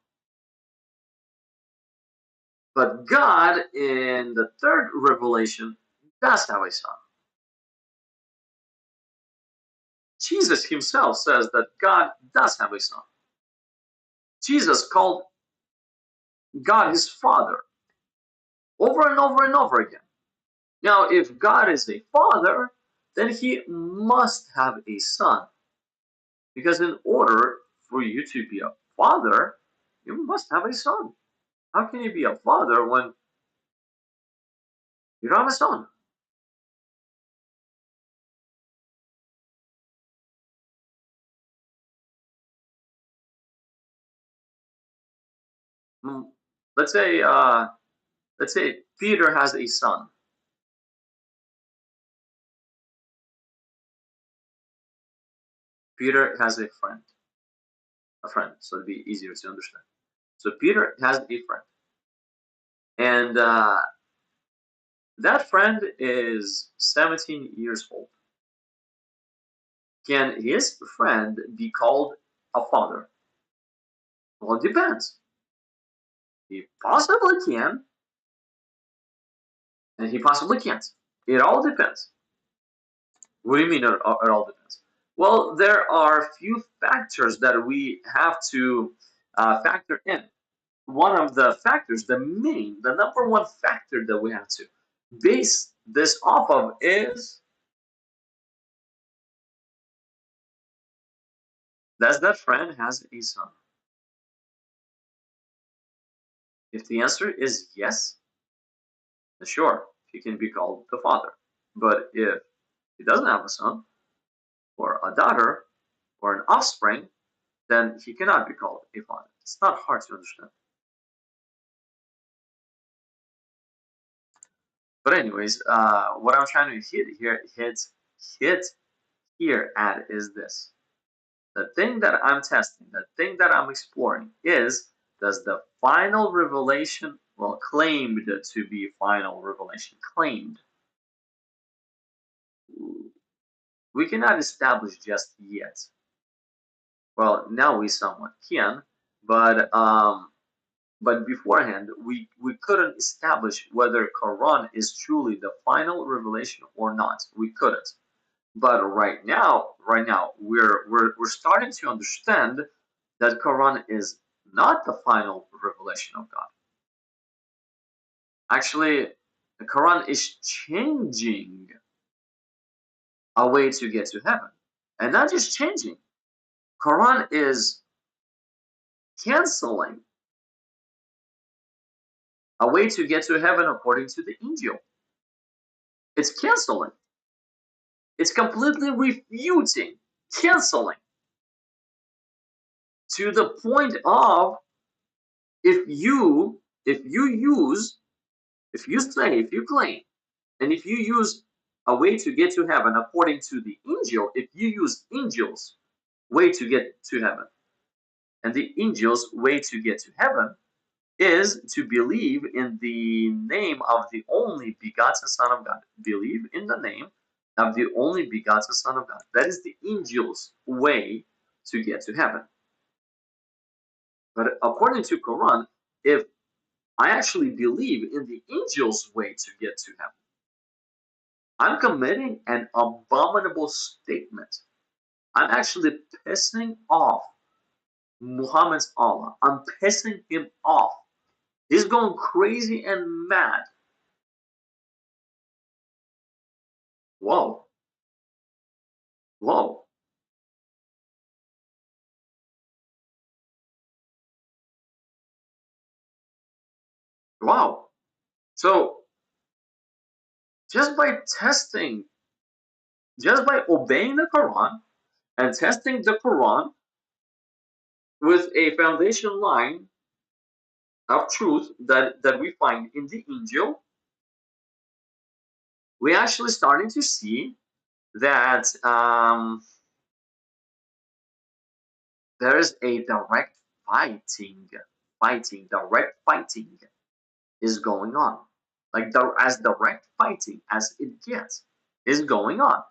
[SPEAKER 1] But God in the third revelation does have a son. Jesus himself says that God does have a son. Jesus called God his Father over and over and over again. Now, if God is a father, then he must have a son. Because in order for you to be a father, you must have a son. How can you be a father when you don't have a son? Mm, let's say Peter has a son. Peter has a friend, so it'd be easier to understand. So Peter has a friend, and that friend is 17 years old. Can his friend be called a father? Well, it depends. He possibly can, and he possibly can't. It all depends. What do you mean it all depends? Well, there are a few factors that we have to factor in. One of the factors, the number one factor that we have to base this off of is, does that friend has a son? If the answer is yes, then sure, he can be called the father. But if he doesn't have a son, or a daughter, or an offspring, then he cannot be called a father. It's not hard to understand. But anyways, what I'm trying to hit here at is this. The thing that I'm testing, the thing that I'm exploring is, does the final revelation, well, claimed to be final revelation, claimed, we cannot establish just yet. Well, now we somewhat can, but beforehand we couldn't establish whether Quran is truly the final revelation or not. We couldn't. But right now, we're starting to understand that Quran is not the final revelation of God. Actually, the Quran is changing a way to get to heaven, and not just changing. Quran is canceling a way to get to heaven according to the angel. It's canceling. It's completely refuting, canceling to the point of, if you use if you say, if you claim, and if you use a way to get to heaven according to the angel, if you use angels' way to get to heaven, and the angels' way to get to heaven is to believe in the name of the only begotten Son of God. Believe in the name of the only begotten Son of God. That is the angels' way to get to heaven. But according to Quran, if I actually believe in the angels' way to get to heaven, I'm committing an abominable statement. I'm actually pissing off Muhammad's Allah. I'm pissing him off. He's going crazy and mad. Whoa, whoa, wow. So just by testing, just by obeying the Quran and testing the Quran with a foundation line of truth that we find in the angel, we're actually starting to see that there is a direct direct fighting is going on. Like as direct fighting as it gets is going on.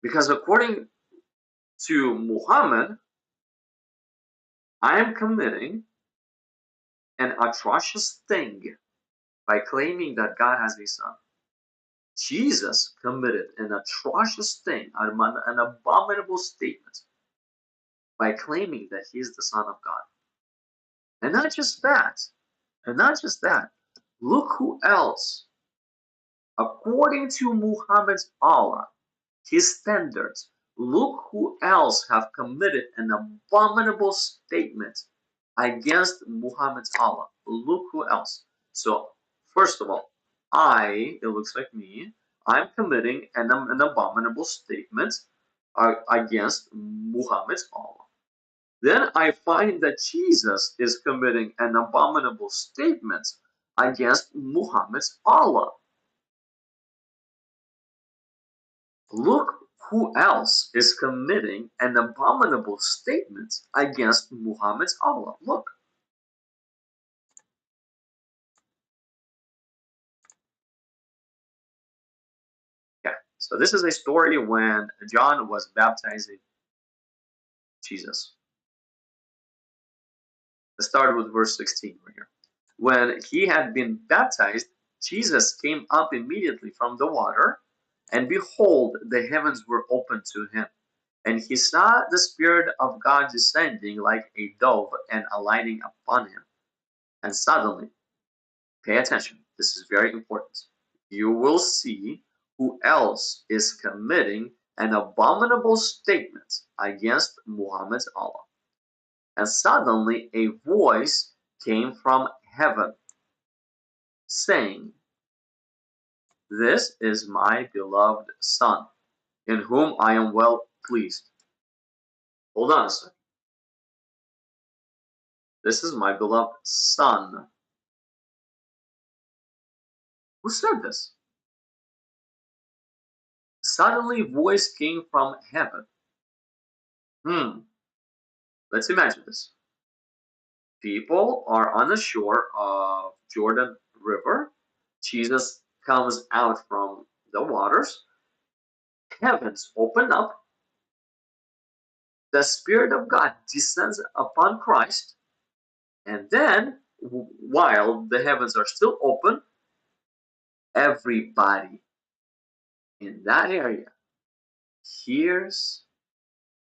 [SPEAKER 1] Because according to Muhammad, I am committing an atrocious thing by claiming that God has a son. Jesus committed an atrocious thing, an abominable statement, by claiming that he is the Son of God. And not just that, and not just that, look who else, according to Muhammad's Allah, his standards, look who else have committed an abominable statement against Muhammad's Allah. Look who else. So, first of all, it looks like me, I'm committing an abominable statement against Muhammad's Allah. then I find that Jesus is committing an abominable statement against Muhammad's Allah. Look who else is committing an abominable statement against Muhammad's Allah. Look. Yeah. So this is a story when John was baptizing Jesus. Let's start with verse 16 right here. When he had been baptized, Jesus came up immediately from the water, and behold, the heavens were opened to him. And he saw the Spirit of God descending like a dove and alighting upon him. And suddenly, pay attention, this is very important. You will see who else is committing an abominable statement against Muhammad's Allah. And suddenly a voice came from heaven, saying, "This is my beloved Son, in whom I am well pleased." Hold on a second. This is my beloved Son. Who said this? Suddenly a voice came from heaven. Let's imagine this. People are on the shore of Jordan River. Jesus comes out from the waters. Heavens open up. The Spirit of God descends upon Christ. And then, while the heavens are still open, everybody in that area hears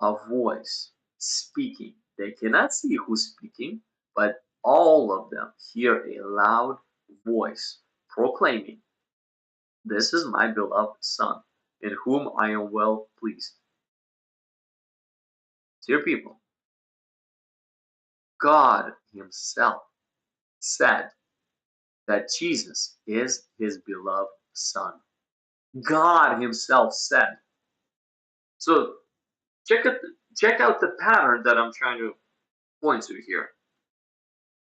[SPEAKER 1] a voice speaking. They cannot see who's speaking, but all of them hear a loud voice proclaiming, "This is my beloved Son, in whom I am well pleased." Dear people, God Himself said that Jesus is His beloved Son. God Himself said. So check out, check out the pattern that I'm trying to point to here.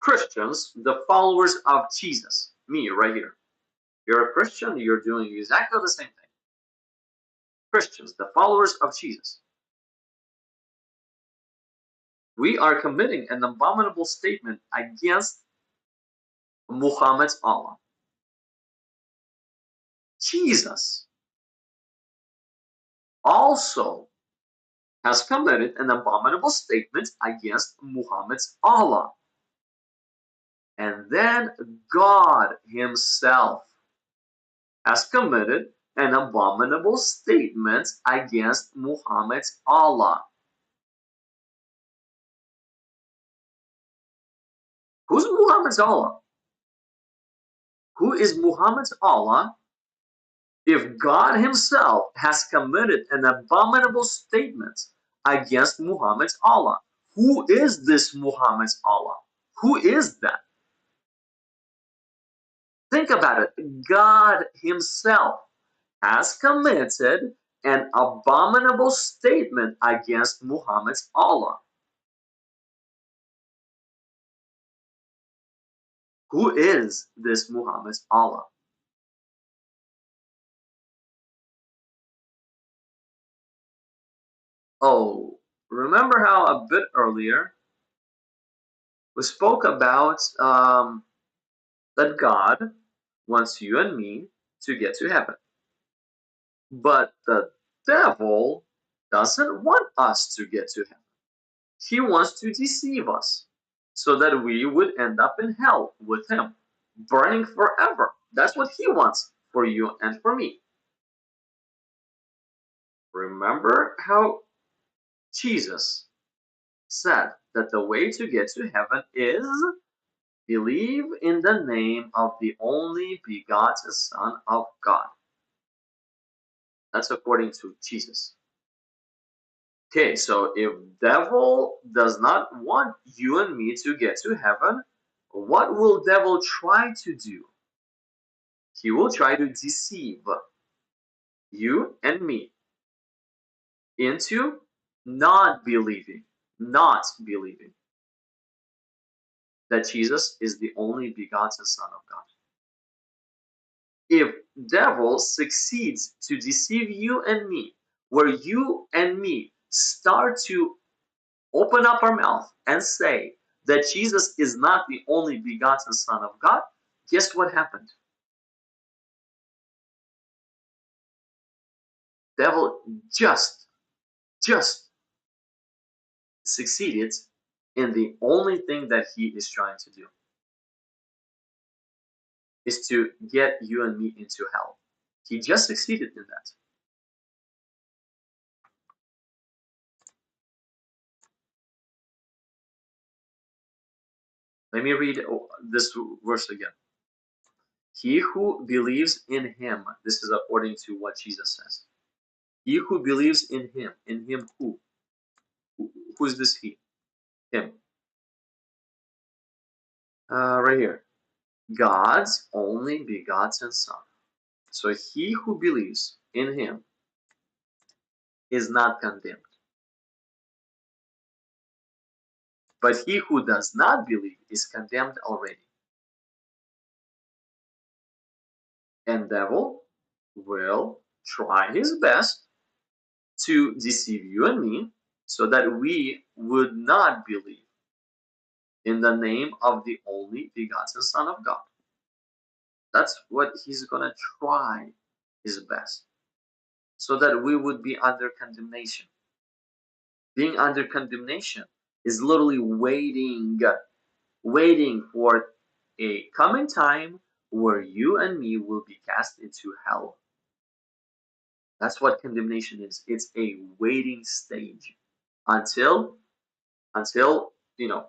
[SPEAKER 1] Christians, the followers of Jesus, me right here. You're a Christian, you're doing exactly the same thing. Christians, the followers of Jesus. We are committing an abominable statement against Muhammad's Allah. Jesus also has committed an abominable statement against Muhammad's Allah. And then God Himself has committed an abominable statement against Muhammad's Allah. Who's Muhammad's Allah? Who is Muhammad's Allah if God Himself has committed an abominable statement against Muhammad's Allah? Who is this Muhammad's Allah? Who is that? Think about it. God Himself has committed an abominable statement against Muhammad's Allah. Who is this Muhammad's Allah? Oh, remember how a bit earlier we spoke about that God wants you and me to get to heaven. But the devil doesn't want us to get to heaven. He wants to deceive us so that we would end up in hell with him, burning forever. That's what he wants for you and for me. Remember how Jesus said that the way to get to heaven is believe in the name of the only begotten Son of God. That's according to Jesus. Okay, so if devil does not want you and me to get to heaven, what will devil try to do? He will try to deceive you and me into not believing not believing that Jesus is the only begotten Son of God. If devil succeeds to deceive you and me, where you and me start to open up our mouth and say that Jesus is not the only begotten Son of God, guess what happened? Devil just succeeded in the only thing that he is trying to do, is to get you and me into hell. He just succeeded in that. Let me read this verse again. He who believes in him, this is according to what Jesus says. He who believes in him who? Who is this he? Him. Right here. God's only begotten Son. So he who believes in him is not condemned. But he who does not believe is condemned already. And devil will try his best to deceive you and me so that we would not believe in the name of the only begotten Son of God. That's what he's going to try his best, so that we would be under condemnation. Being under condemnation is literally waiting for a coming time where you and me will be cast into hell. That's what condemnation is. It's a waiting stage until you know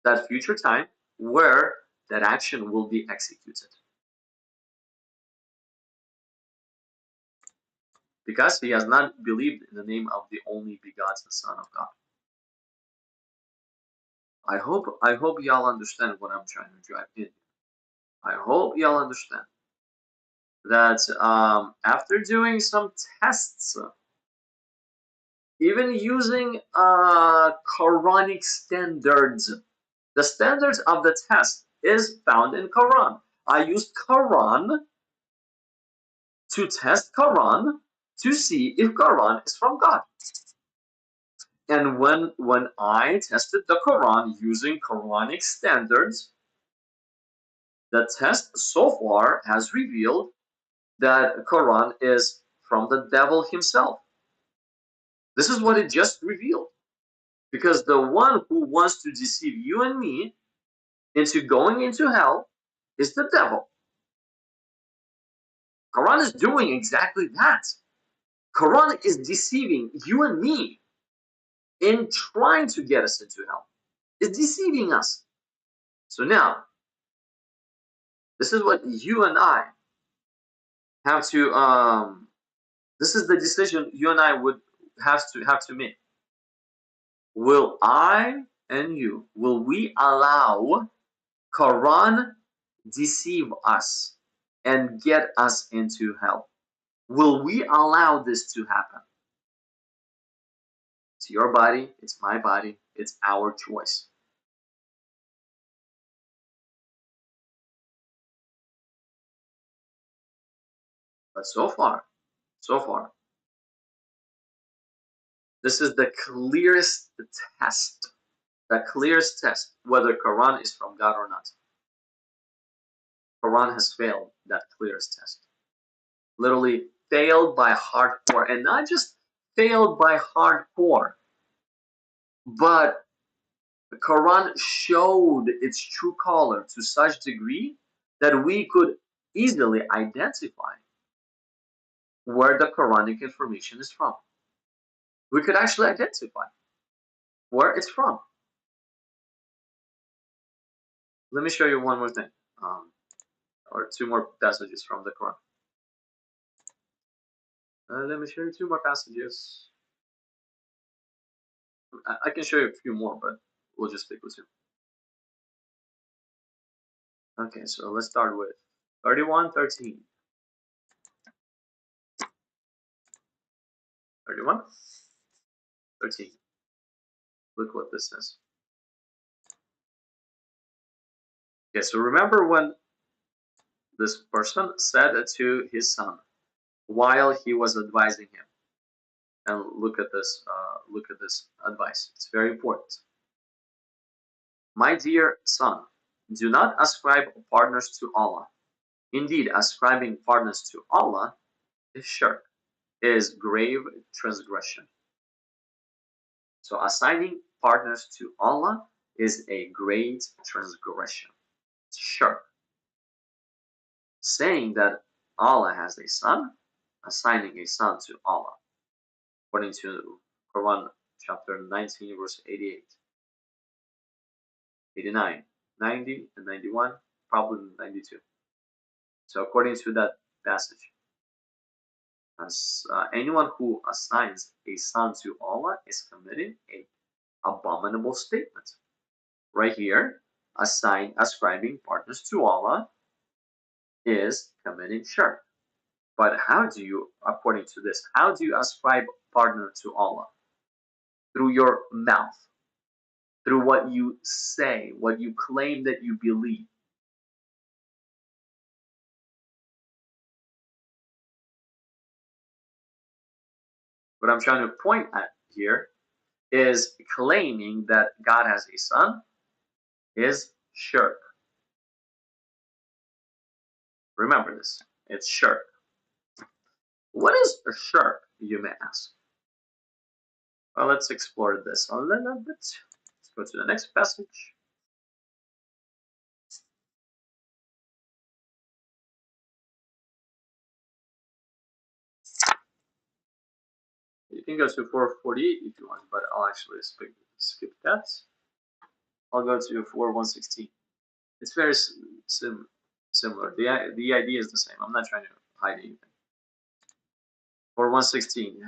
[SPEAKER 1] that future time where that action will be executed. Because he has not believed in the name of the only begotten Son of God. I hope y'all understand what I'm trying to drive in. I hope y'all understand that after doing some tests, even using Quranic standards, the standards of the test is found in Quran. I used Quran to test Quran to see if Quran is from God. And when I tested the Quran using Quranic standards, the test so far has revealed that Quran is from the devil himself. This is what it just revealed. Because the one who wants to deceive you and me into going into hell is the devil. Quran is doing exactly that. Quran is deceiving you and me in trying to get us into hell. It's deceiving us. So now, this is what you and I have to this is the decision you and I would have to make. Will I and you, will we allow Quran deceive us and get us into hell? Will we allow this to happen? It's your body, it's my body, it's our choice. But so far, this is the clearest test whether Quran is from God or not. Quran has failed that clearest test. Literally failed by hardcore, and not just failed by hardcore, but the Quran showed its true color to such degree that we could easily identify where the Quranic information is from. We could actually identify where it's from. Let me show you one more thing, or two more passages from the Quran. Let me show you two more passages. I can show you a few more, but we'll just stick with two. Okay, so let's start with 31:13. 31:13. Look what this says. Okay, so remember when this person said to his son while he was advising him, and look at this. Look at this advice. It's very important. My dear son, do not ascribe partners to Allah. Indeed, ascribing partners to Allah is shirk, is grave transgression. So assigning partners to Allah is a great transgression. It's shirk. Saying that Allah has a son, assigning a son to Allah, according to Quran chapter 19, verse 88, 89, 90, and 91, probably 92. So according to that passage, anyone who assigns a son to Allah is committing a abominable statement. Right here, ascribing partners to Allah is committing shirk. But how do you, according to this, how do you ascribe partner to Allah? Through your mouth, through what you say, what you claim that you believe. What I'm trying to point at here is claiming that God has a son is shirk. Remember this, it's shirk. What is a shirk, you may ask? Well, let's explore this a little bit. Let's go to the next passage. You can go to 448 if you want, but I'll actually skip that. I'll go to 4116. It's very similar. The idea is the same. I'm not trying to hide anything. 4116.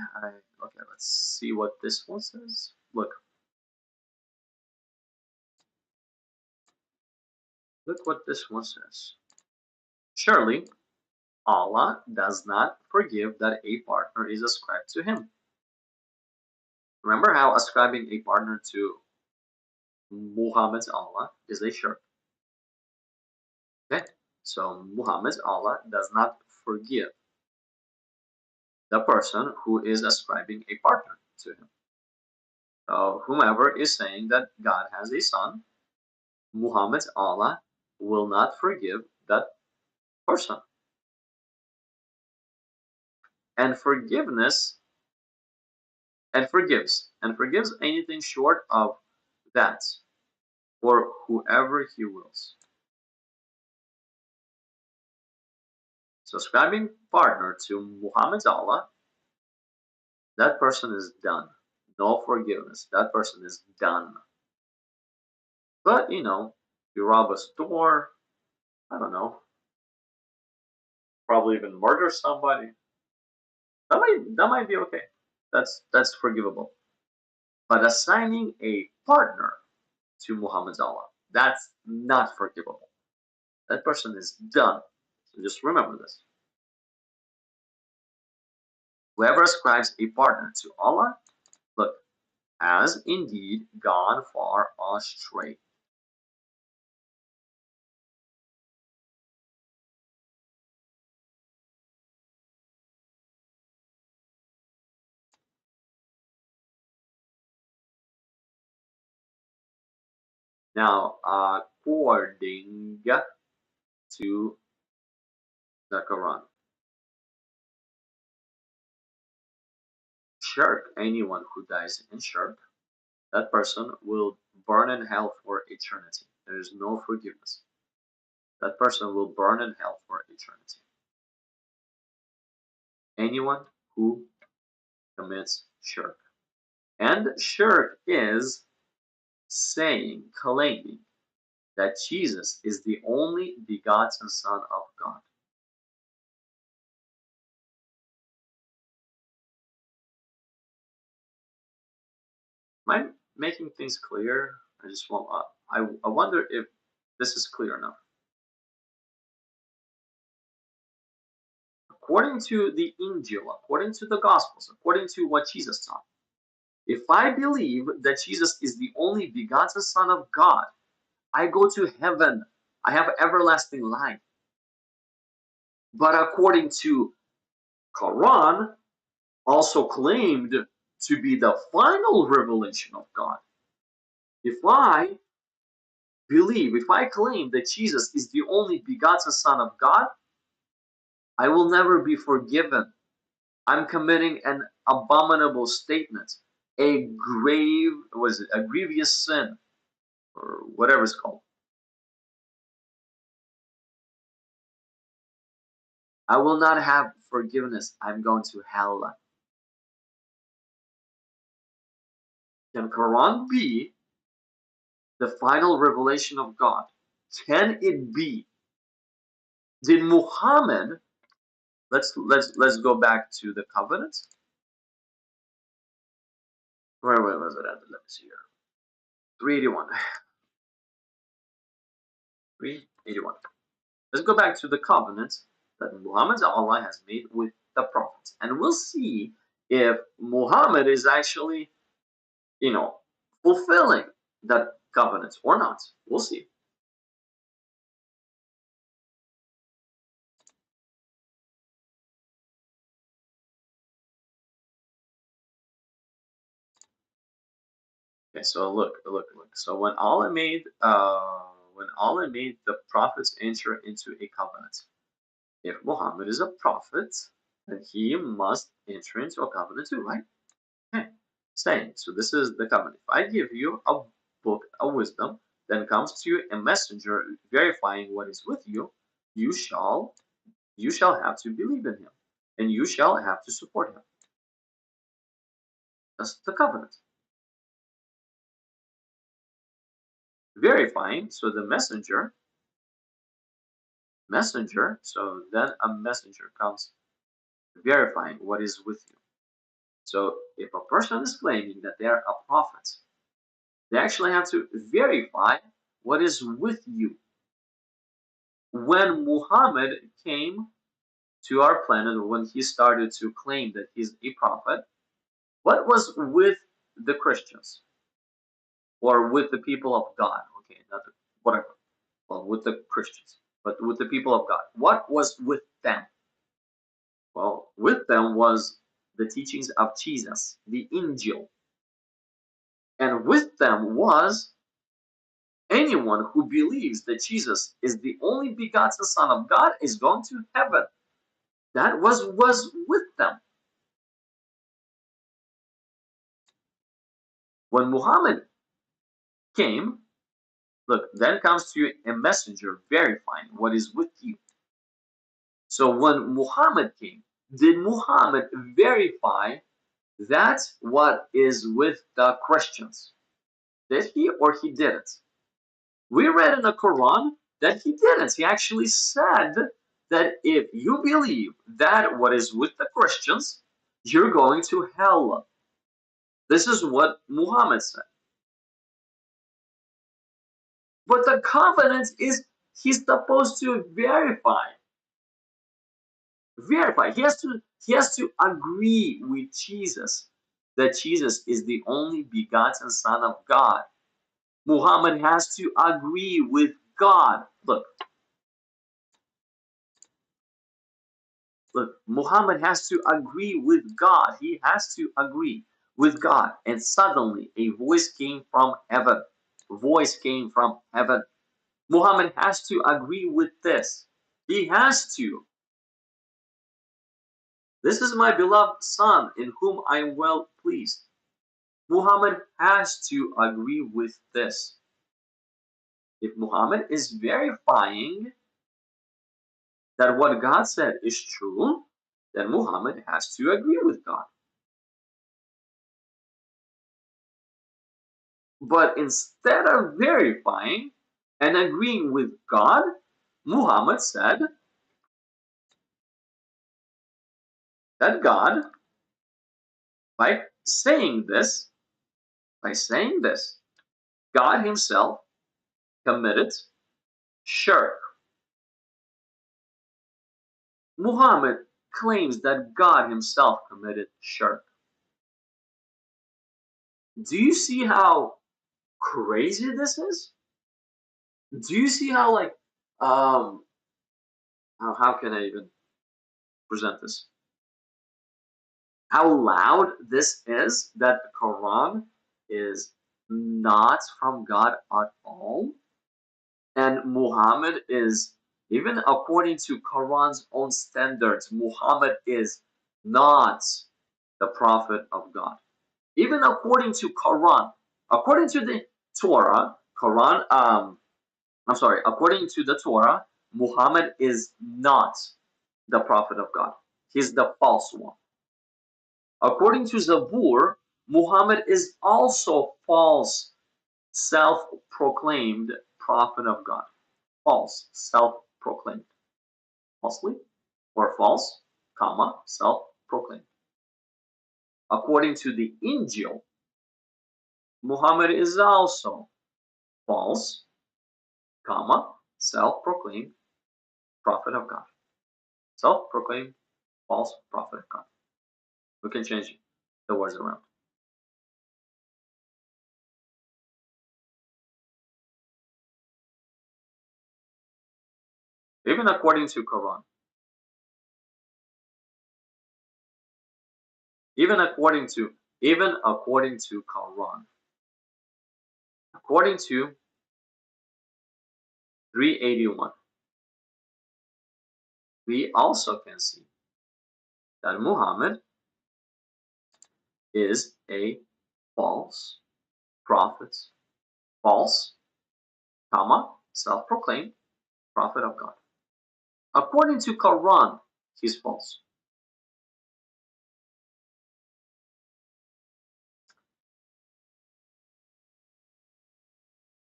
[SPEAKER 1] Okay, let's see what this one says. Look what this one says. Surely Allah does not forgive that a partner is ascribed to him. Remember how ascribing a partner to Muhammad's Allah is a shirk. Okay, so Muhammad's Allah does not forgive the person who is ascribing a partner to him. So whomever is saying that God has a son, Muhammad's Allah will not forgive that person. And forgiveness and forgives anything short of that for whoever he wills. So ascribing partner to Muhammad's Allah, that person is done. No forgiveness. That person is done. But you rob a store, I don't know, probably even murder somebody. That might be okay. That's forgivable. But assigning a partner to Muhammad's Allah, that's not forgivable. That person is done. So just remember this. Whoever ascribes a partner to Allah, look, has indeed gone far astray. Now, according to the Quran, shirk, anyone who dies in shirk, that person will burn in hell for eternity. There is no forgiveness. That person will burn in hell for eternity. Anyone who commits shirk. And shirk is claiming that Jesus is the only begotten Son of God. Am I making things clear? I wonder if this is clear enough. According to the Injil, according to the Gospels, according to what Jesus taught, If I believe that Jesus is the only begotten Son of God, I go to heaven. I have everlasting life. But according to Quran, also claimed to be the final revelation of God. If I if I claim that Jesus is the only begotten Son of God, I will never be forgiven. I'm committing an abominable statement, a grievous sin, or whatever it's called. I will not have forgiveness. I'm going to hell. Can Quran be the final revelation of God? Can it be? Did Muhammad? Let's go back to the covenant. Where was it at? Let me see here. 381. 381. Let's go back to the covenant that Muhammad's Allah has made with the prophets, and we'll see if Muhammad is actually, fulfilling that covenant or not. We'll see. Okay, so look. So when Allah made the prophets enter into a covenant, if Muhammad is a prophet, then he must enter into a covenant too, right? Okay. Saying, so this is the covenant. If I give you a book, a wisdom, then comes to you a messenger verifying what is with you, you shall have to believe in him, and you shall have to support him. That's the covenant. Verifying, so the messenger, so then a messenger comes verifying what is with you. So if a person is claiming that they are a prophet, they actually have to verify what is with you. When Muhammad came to our planet, when he started to claim that he's a prophet, what was with the Christians or with the people of God? Okay, not the, whatever. Well, with the Christians, but with the people of God. What was with them? Well, with them was the teachings of Jesus, the Injil. And with them was anyone who believes that Jesus is the only begotten Son of God is going to heaven. That was with them. When Muhammad came, look, then comes to you a messenger verifying what is with you. So when Muhammad came, did Muhammad verify that what is with the Christians? Did he or he didn't? We read in the Quran that he didn't. He actually said that if you believe that what is with the Christians, you're going to hell. This is what Muhammad said. But the covenant is he's supposed to verify. Verify. He has to agree with Jesus that Jesus is the only begotten Son of God. Muhammad has to agree with God. Look, Muhammad has to agree with God. He has to agree with God. And suddenly a voice came from heaven. A voice came from heaven. Muhammad has to agree with this. He has to. This is my beloved son in whom I am well pleased. Muhammad has to agree with this. If Muhammad is verifying that what God said is true, then Muhammad has to agree with God. But instead of verifying and agreeing with God, Muhammad said that God, by saying this, God himself committed shirk. Muhammad claims that God himself committed shirk. Do you see how crazy this is? Do you see how like um how can I even present this? How loud this is that the Quran is not from God at all, and Muhammad is, even according to Quran's own standards, Muhammad is not the prophet of God. Even according to Quran, according to the Torah, according to the Torah, Muhammad is not the prophet of God. He's the false one. According to Zabur, Muhammad is also false, self-proclaimed prophet of God. False, self-proclaimed. Falsely or false, comma, self-proclaimed. According to the Injil, Muhammad is also false, comma, self-proclaimed prophet of God. Self-proclaimed false prophet of God. We can change the words around. Even according to Quran. Even according to Quran. According to 381, we also can see that Muhammad is a false prophet, false, comma, self-proclaimed prophet of God. According to Quran, he's false.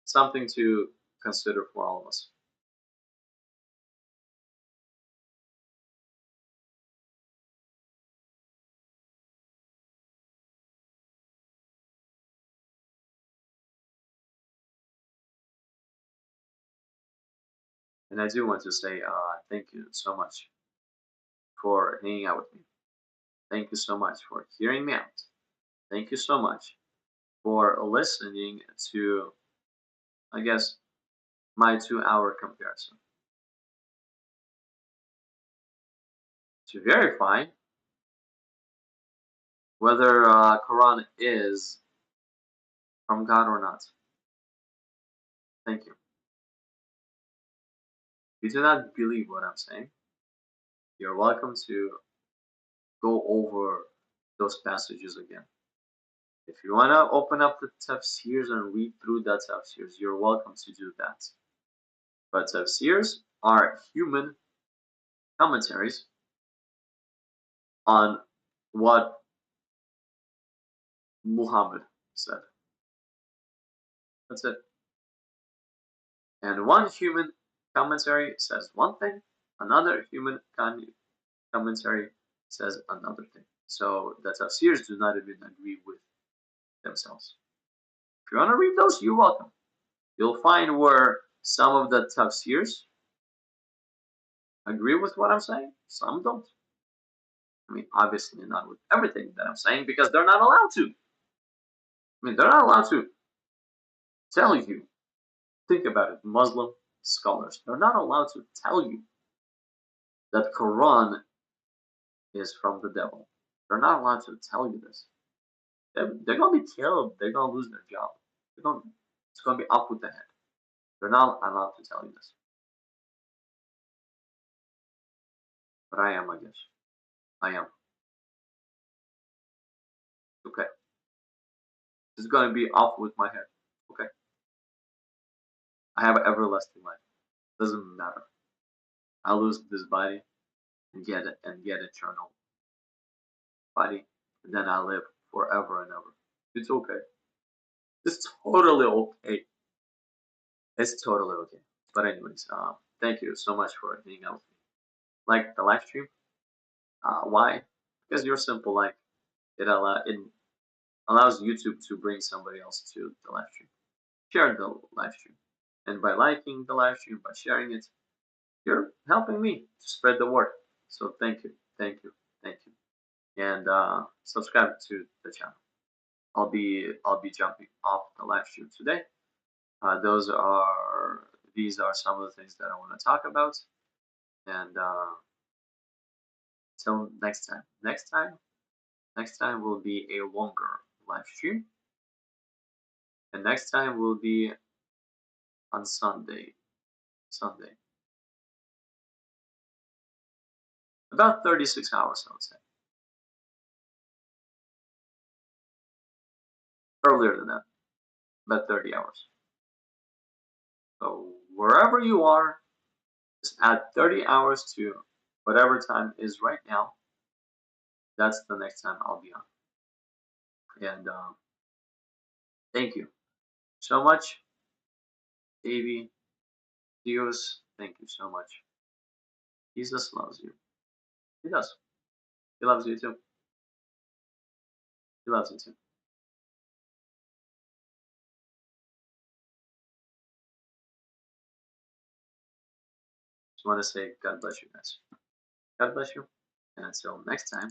[SPEAKER 1] Something to consider for all of us. And I do want to say thank you so much for hanging out with me. Thank you so much for hearing me out. Thank you so much for listening to, I guess, my 2 hour comparison. To verify whether Quran is from God or not. Thank you. If you do not believe what I'm saying, you're welcome to go over those passages again. If you want to open up the tafsirs and read through that tafsirs, you're welcome to do that. But tafsirs are human commentaries on what Muhammad said. That's it. And one human commentary says one thing, another human commentary says another thing. So the tafsirs do not even agree with themselves. If you want to read those, you're welcome. You'll find where some of the tafsirs agree with what I'm saying, some don't. I mean, obviously not with everything that I'm saying because they're not allowed to. I mean, they're not allowed to tell you. Think about it, Muslim scholars. They're not allowed to tell you that Quran is from the devil. They're not allowed to tell you this. They're gonna be killed. They're gonna lose their job. It's gonna be up with the head. They're not allowed to tell you this. But I am, I guess. I am. Okay. It's gonna be off with my head. Okay. I have everlasting life. Doesn't matter. I lose this body and get eternal body, and then I live forever and ever. It's okay. It's totally okay. It's totally okay. But anyways, thank you so much for being out with me. Like the live stream. Why? Because you're simple. Like it allows YouTube to bring somebody else to the live stream. Share the live stream, and by liking the live stream, by sharing it, you're helping me to spread the word. So thank you, thank you, thank you, and subscribe to the channel. I'll be jumping off the live stream today. These are some of the things that I want to talk about. And till next time. Next time will be a longer live stream. And next time will be on Sunday. About 36 hours, I would say. Earlier than that, about 30 hours. So wherever you are, just add 30 hours to whatever time is right now. That's the next time I'll be on. And thank you so much, Davey, Dios. Thank you so much. Jesus loves you. He does. He loves you too. He loves you too. Just want to say God bless you guys. God bless you. And until next time.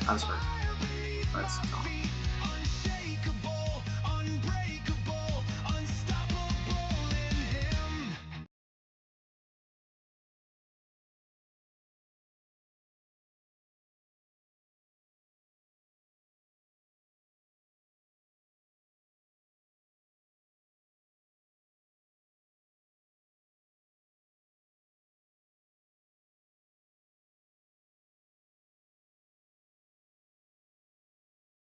[SPEAKER 1] I'm sorry. Let's talk.